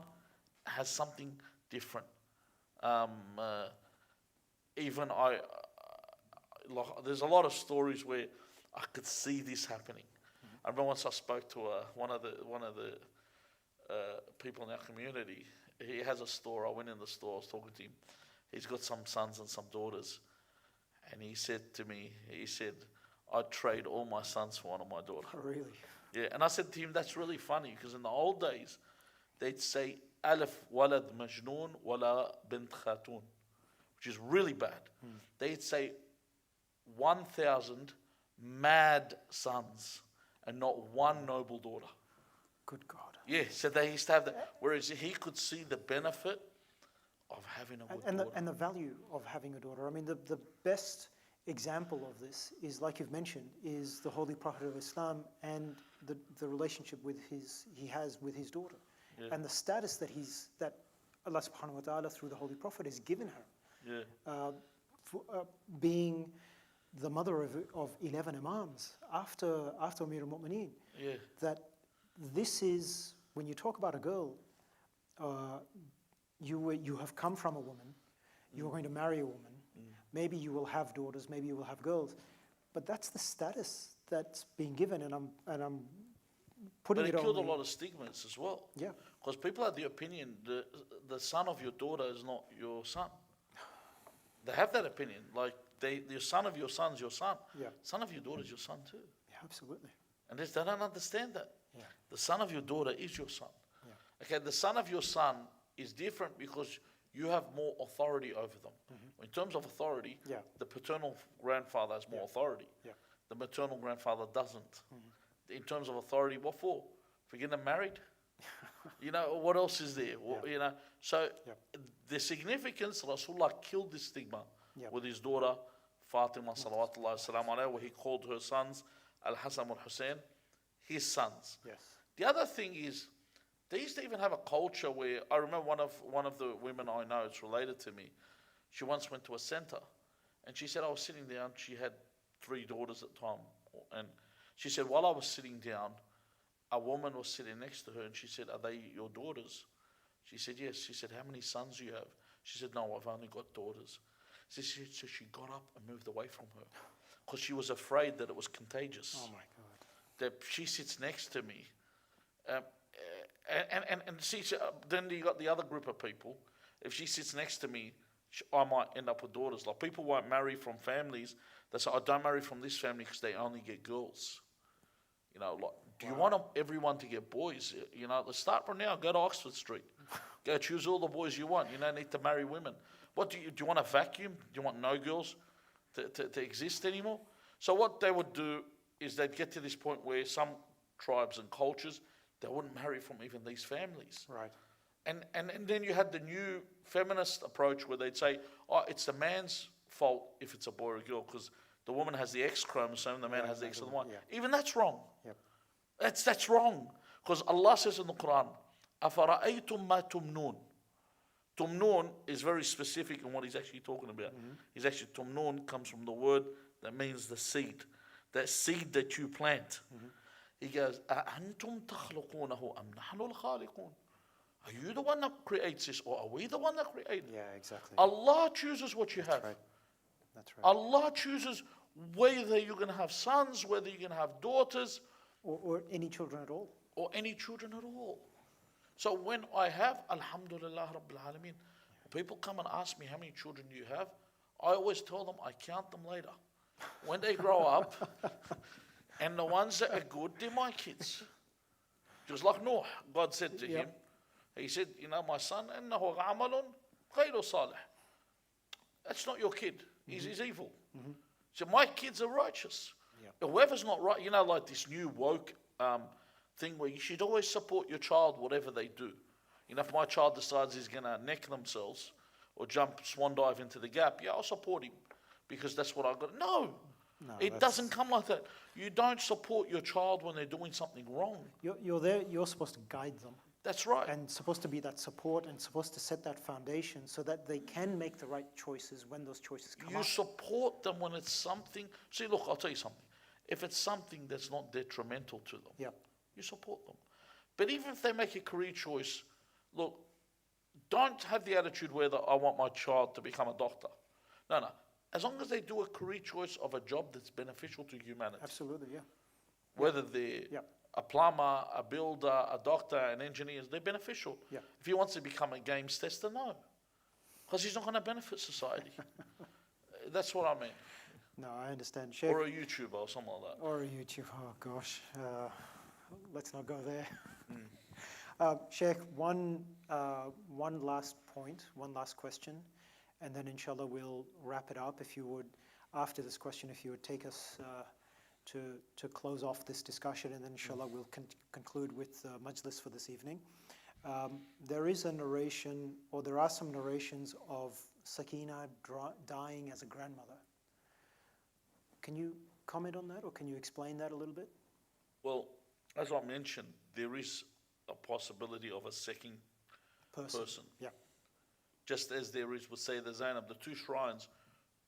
has something different. Even there's a lot of stories where I could see this happening. I remember once I spoke to one of the people in our community. He has a store. I went in the store. I was talking to him. He's got some sons and some daughters, and he said to me, I'd trade all my sons for one of my daughters. Oh, really? Yeah, and I said to him, that's really funny, because in the old days, they'd say, Alif walad majnoon wala bint khatun, which is really bad. They'd say 1,000 mad sons and not one noble daughter. Good God. Yeah, so they used to have that. Whereas he could see the benefit of having a good daughter. And the value of having a daughter. I mean, the best example of this is, like you've mentioned, is the Holy Prophet of Islam and the relationship he has with his daughter. Yeah. And the status that Allah subhanahu wa ta'ala through the Holy Prophet has given her. Yeah. Being the mother of 11 Imams after Amir al-Mu'mineen. Yeah. That this is, when you talk about a girl, you have come from a woman, you're going to marry a woman, maybe you will have daughters, maybe you will have girls, but that's the status that's being given, and I'm putting But it it on. killed a lot of stigmas as well. Yeah. Because people have the opinion the son of your daughter is not your son. They have that opinion. Like, the son of your son's your son. Yeah. Son of your daughter is your son too. Yeah, absolutely. And they don't understand that. Yeah. The son of your daughter is your son. Yeah. Okay, the son of your son is different because you have more authority over them. In terms of authority, Yeah. the paternal grandfather has more authority. Yeah. The maternal grandfather doesn't. In terms of authority, what for? For getting them married? What else is there? Yeah. So Yeah. the significance, Rasulullah killed this stigma Yeah. with his daughter Fatima salawatullahi salam alayha, where he called her sons Al-Hasan al-Hussein, his sons. Yes. The other thing is, they used to even have a culture where, I remember one of the women I know, it's related to me, she once went to a center, and she said, I was sitting down, she had 3 daughters at the time, and she said, while I was sitting down, a woman was sitting next to her, and she said, are they your daughters? She said, yes. She said, how many sons do you have? She said, no, I've only got daughters. So she got up and moved away from her, because she was afraid that it was contagious. Oh my God. That she sits next to me, and see, then you got the other group of people. If she sits next to me, I might end up with daughters. Like, people won't marry from families. They say, I don't marry from this family because they only get girls. You know, like, do you want everyone to get boys? You know, let's start from now. Go to Oxford Street. Go choose all the boys you want. You don't need to marry women. What do you want a vacuum? Do you want no girls to exist anymore? So what they would do is they'd get to this point where some tribes and cultures, they wouldn't marry from even these families. Right. And then you had the new feminist approach where they'd say, oh, it's the man's fault if it's a boy or a girl, because the woman has the X chromosome, the man has the X and the Y. Yeah. Even that's wrong. Yep. That's wrong. Because Allah says in the Quran, أَفَرَأَيْتُم مَا تُمْنُونَ. Tumnun is very specific in what he's actually talking about. He's actually, tumnun comes from the word that means the seed. That seed that you plant. He goes, أَأَنْتُمْ تَخْلُقُونَهُ أَمْ نَحْنُ الْخَالِقُونَ. Are you the one that creates this, or are we the one that created? Yeah, exactly. Allah chooses what you have. Right. That's right. Allah chooses whether you're going to have sons, whether you're going to have daughters. Or any children at all. Or any children at all. So when I have, Alhamdulillah Rabbil Alameen, people come and ask me, how many children do you have? I always tell them, I count them later. When they grow up, and the ones that are good, they're my kids. Just like Noah, God said to him, he said, you know, my son, إِنَّهُ عَمَلٌ غَيْرُ صَالِحٌ. That's not your kid. He's evil. So my kids are righteous. Whoever's not right, you know, like this new woke thing where you should always support your child, whatever they do. You know, if my child decides he's going to neck themselves or jump swan dive into the gap, yeah, I'll support him because that's what I've got. No, it doesn't come like that. You don't support your child when they're doing something wrong. You're there, you're supposed to guide them. That's right. And supposed to be that support and supposed to set that foundation so that they can make the right choices when those choices come up. You support them when it's something. See, look, I'll tell you something. If it's something that's not detrimental to them, you support them. But even if they make a career choice, look, don't have the attitude where I want my child to become a doctor. No. As long as they do a career choice of a job that's beneficial to humanity. Absolutely, yeah. Whether they're a plumber, a builder, a doctor, an engineer, they're beneficial. Yeah. If he wants to become a games tester, no. Because he's not going to benefit society. That's what I mean. No, I understand. Sheikh, or a YouTuber or something like that. Or a YouTuber, oh gosh. Let's not go there. Sheikh, one last point, one last question, and then inshallah we'll wrap it up. If you would, after this question, if you would take us to close off this discussion, and then inshallah we'll conclude with Majlis for this evening. There is a narration, or there are some narrations of Sakina dying as a grandmother. Can you comment on that, or can you explain that a little bit? Well, as I mentioned, there is a possibility of a second person. Yeah. Just as there is with Sayyida Zainab, the two shrines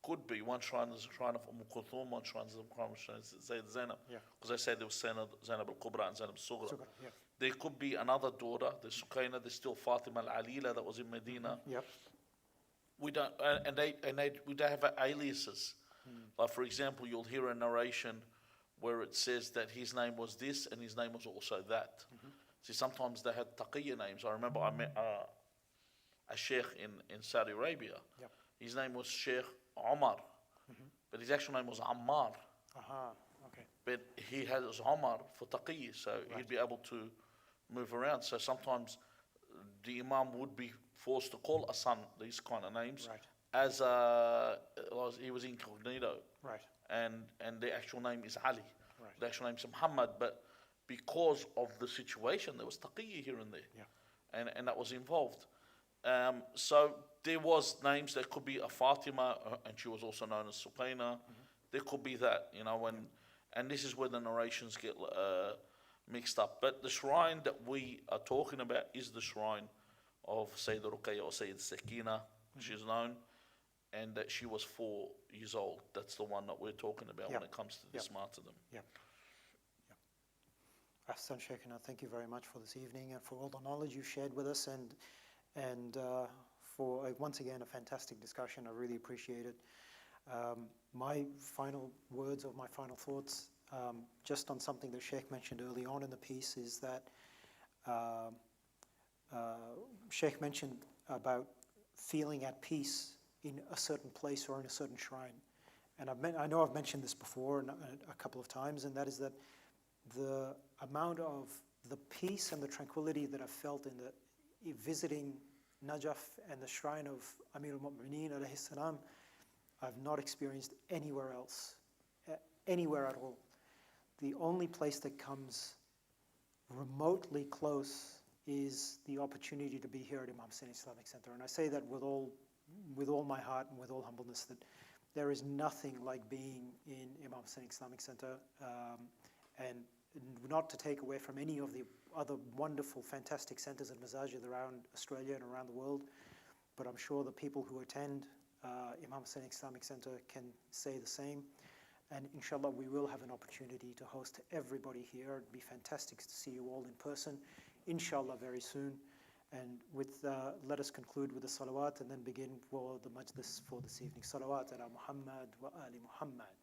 could be, one shrine is a shrine of Kulthum, one shrine is a shrine of Sayyida Zainab. Because I said there was Zainab al-Kubra and Zainab al-Sughra. There could be another daughter, there's Sukaina, there's still Fatima al-Alila that was in Medina. We don't, we don't have aliases. Like, for example, you'll hear a narration where it says that his name was this and his name was also that. See, sometimes they had taqiyya names. I remember I met a sheikh in Saudi Arabia. His name was Sheikh Omar, but his actual name was Ammar. But he had his Omar for taqiyya, so he'd be able to move around. So sometimes the Imam would be forced to call a son these kind of names. As he was incognito, and the actual name is Ali. The actual name is Muhammad, but because of the situation, there was taqiyya here and there, and that was involved. So there was names. There could be a Fatima, and she was also known as Suqaina. There could be that, and this is where the narrations get mixed up. But the shrine that we are talking about is the shrine of Sayyidah Rukaya or Sayyidah Sakina, she's known, and that she was 4 years old. That's the one that we're talking about when it comes to this martyrdom. Ahsan Shaykhana, thank you very much for this evening and for all the knowledge you shared with us, and for once again a fantastic discussion. I really appreciate it. My final words or my final thoughts, just on something that Sheikh mentioned early on in the piece, is that Sheikh mentioned about feeling at peace in a certain place or in a certain shrine. And I know I've mentioned this before a couple of times, and that is that the amount of the peace and the tranquility that I've felt in visiting Najaf and the shrine of Amir al-Mu'mineen alayhi salam, I've not experienced anywhere else, anywhere at all. The only place that comes remotely close is the opportunity to be here at Imam Hussein Islamic Center. And I say that with all my heart and with all humbleness, that there is nothing like being in Imam Hussein Islamic Center, and not to take away from any of the other wonderful, fantastic centers and masajid around Australia and around the world, but I'm sure the people who attend Imam Hussein Islamic Center can say the same. And inshallah, we will have an opportunity to host everybody here. It'd be fantastic to see you all in person, inshallah, very soon. And let us conclude with the salawat and then begin for the majlis for this evening. Salawat ala Muhammad wa ali Muhammad.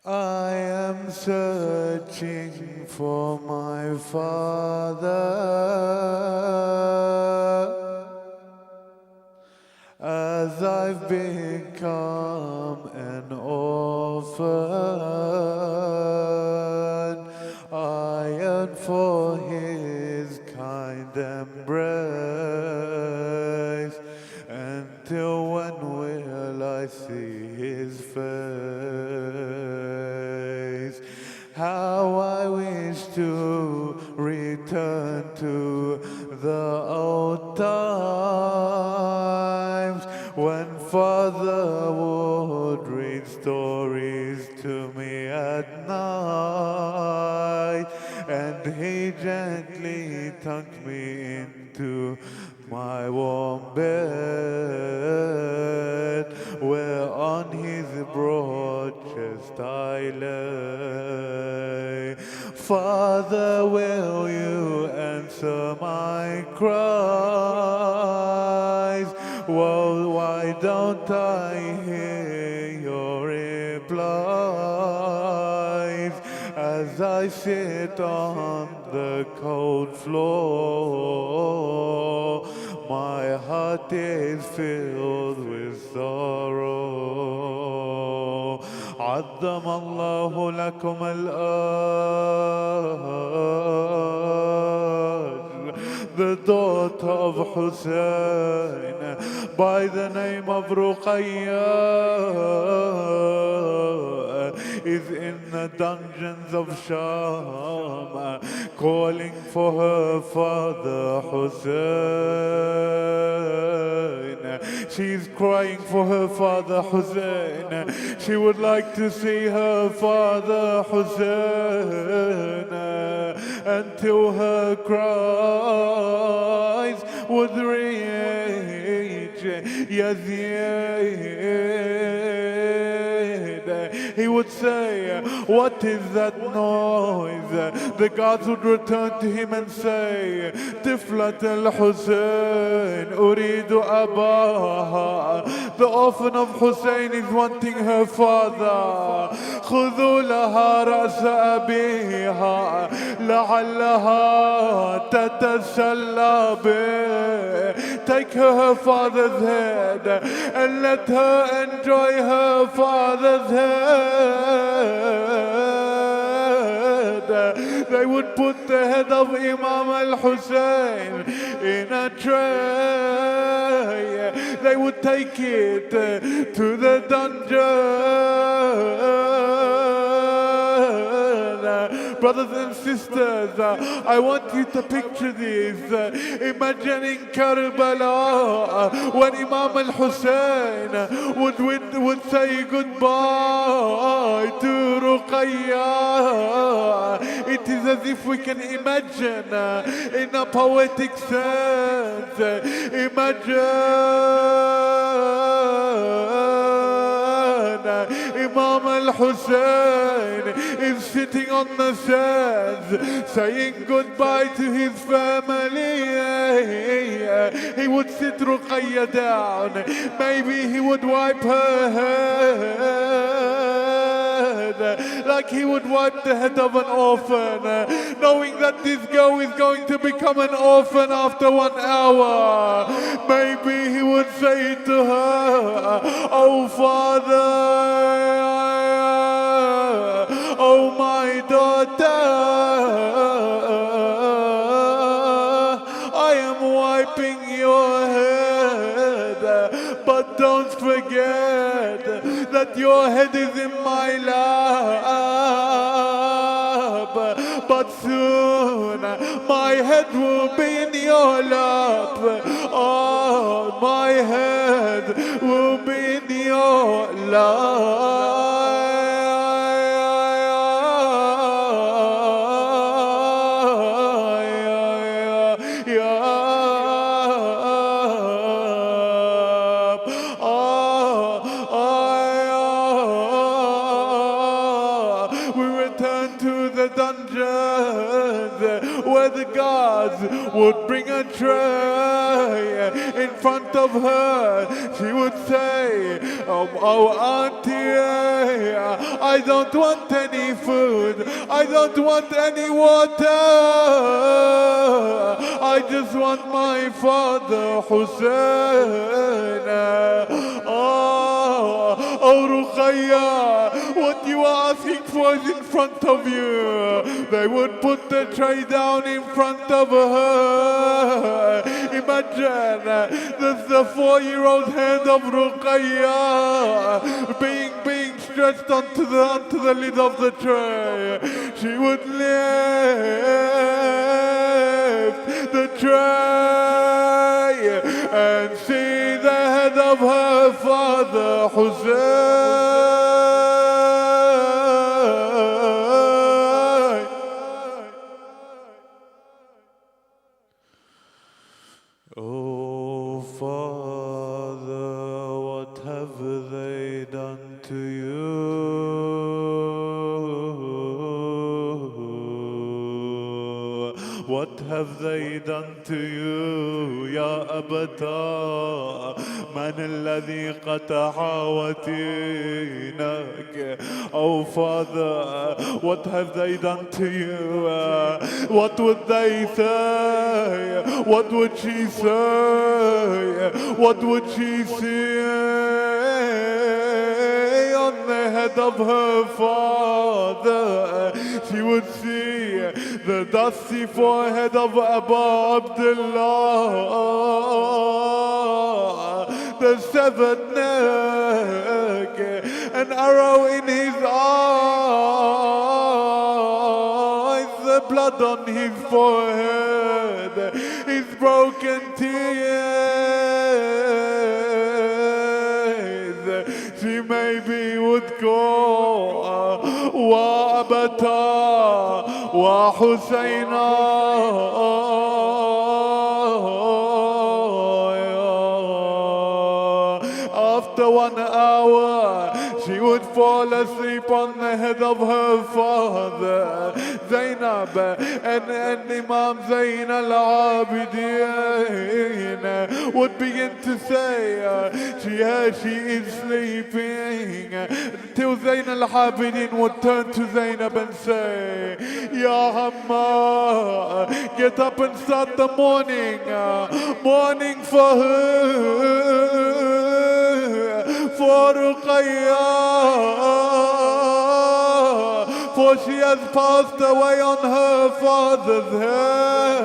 I am searching for my father, as I've become an orphan. I yearn for his kind embrace. Until when will I see his face? How I wish to return to the old times when Father would read stories to me at night, and he gently tucked me into my warm bed, where on his broad chest I lay. Father, will you answer my cries? Well, why don't I hear your replies as I sit on the cold floor? My heart is filled with sorrow. عظم الله لكم الأجر. The daughter of Hussein by the name of Rukaya is in the dungeons of Sham, calling for her father Hussein. She's crying for her father Hussein. She would like to see her father Hussein until her cries would reach Yazid. He would say, what is that noise? The guards would return to him and say, Tiflat al-Hussein, Uridu Abaha. The orphan of Hussein is wanting her father. خذوا لها رأس أبيها لعلها تتسلى به. Take her father's head and let her enjoy her father's head. They would put the head of Imam al-Hussein in a tray. They would take it to the dungeon. Brothers and sisters, I want you to picture this. Imagining Karbala when Imam al-Hussein would say goodbye to Rukaya. It is as if we can imagine in a poetic sense. Imagine Imam al-Hussein is sitting on the sands saying goodbye to his family. He would sit Rukaya down. Maybe he would wipe her head like he would wipe the head of an orphan, knowing that this girl is going to become an orphan after 1 hour. Maybe he would say to her, oh father, oh my daughter, I am wiping your head, but don't forget that your head is in my lap, but soon my head will be in your lap. Oh, my head will be in your lap. Would bring a tray in front of her. She would say, oh auntie, I don't want any food, I don't want any water, I just want my father Hussein. Oh Rukaya, what you are asking for is in front of you. They would put the tray down in front of her. Imagine the 4-year-old hand of Rukaya being stretched onto the lid of the tray. She would lift the tray and see the head of her father Hussein. Oh Father, what have they done to you? What have they done to you, Ya Abata? من الذي قطع وتينك? Oh Father, what have they done to you? What would they say? What would she say? What would she say on the head of her father? She would see the dusty forehead of Abu Abdullah, the severed neck, an arrow in his eyes, the blood on his forehead, his broken tears. She maybe would go, wa abata, wa Husayna. After 1 hour, she would fall asleep on the head of her father, Zainab, and Imam Zain al-Abidin would begin to say, she is sleeping, till Zain al-Abidin would turn to Zainab and say, Ya Amma, get up and start the morning for her, for Rukaya, for she has passed away on her father's head.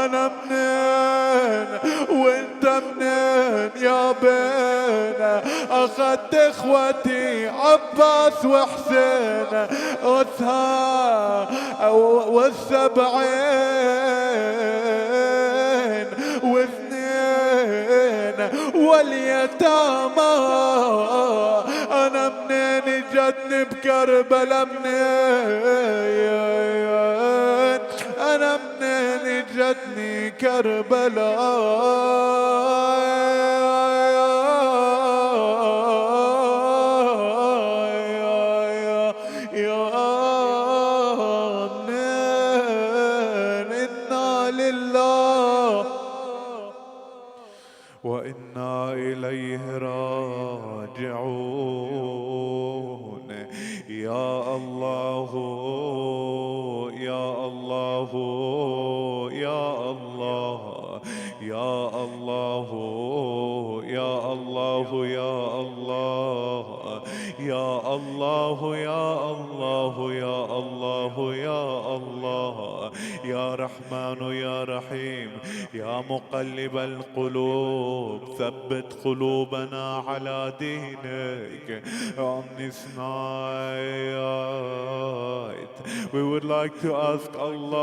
أنا منين وانت منين يا بينا، أخذت إخوتي عباس وحسين والسبعين واثنين واليتامى. أنا منين جتني بكربلاء منين، أنا منين جتني وإنا إليه راجعون. يا الله يا الله يا الله يا الله يا الله يا الله يا الله يا الله يا الله يا الله يا رحمن يا رحيم يا مقلب القلوب ثبت قلوبنا على دينك. On this night we would like to ask Allah,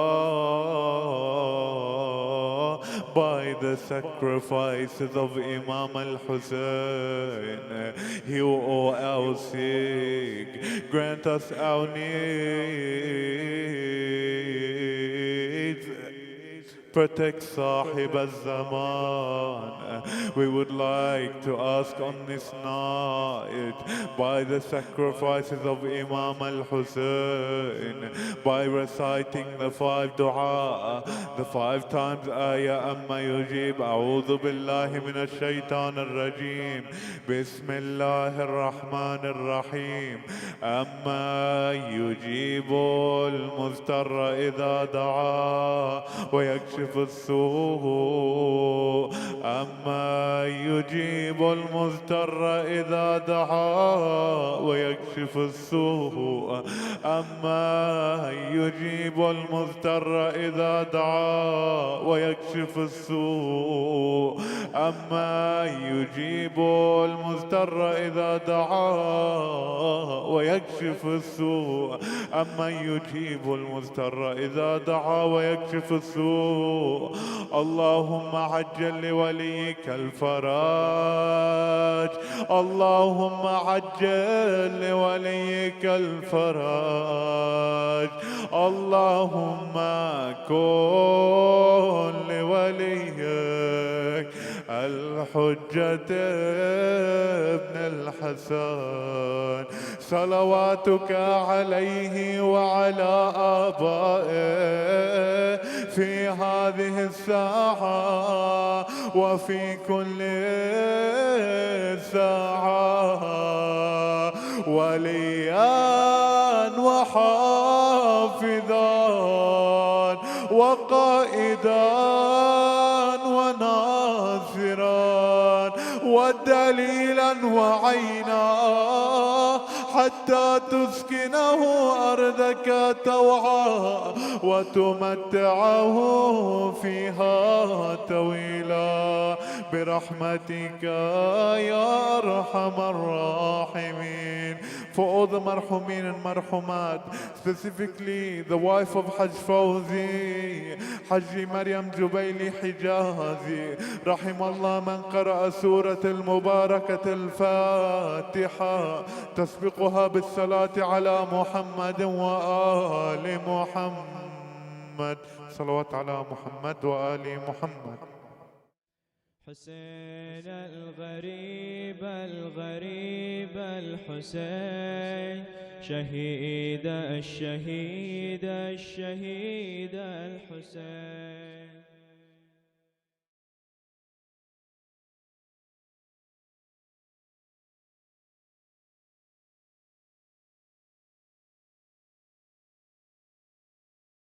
by the sacrifices of Imam al-Hussein, heal all our sick, grant us our needs, protect Sahib al-Zaman. We would like to ask on this night, by the sacrifices of Imam al-Hussein, by reciting the 5 dua, the 5 times ayah amma yujib, a'udhu billahi minash shaitanir rajim, bismillahir rahmanir rahim, amma yujibu al-muztarra idha da'a wa yakshif as-su', أما يجيب المضطر إذا دعا ويكشف السوء، أما يجيب المضطر إذا دعا ويكشف السوء، أما يجيب المضطر إذا دعا ويكشف السوء، أما يجيب المضطر إذا دعا ويكشف السوء. اللهم عجل لوليك الفرج، اللهم عجل لوليك الفرج، اللهم كن لوليك الحجة ابن الحسن صلواتك عليه وعلى آبائه في هذه الساعة وفي كل ساعة، وليا وحافظا وقائدا وناصرا ودليلا وعينا، حتى تسكنه أرضك طوعا وتمتعه فيها طويلا برحمتك يا أرحم الراحمين. for all the marhumin and marhumat, specifically the wife of Haj Fawzi, Haji Mariam Jubayli Hijazi, rahimallah man qara'a Surah al-Mubarakah al-Fatiha, تسبقها بالصلاة على محمد وآل محمد. صلوات على محمد وآل محمد. حسين الغريب الغريب الحسين، شهيد الشهيد الشهيد الحسين.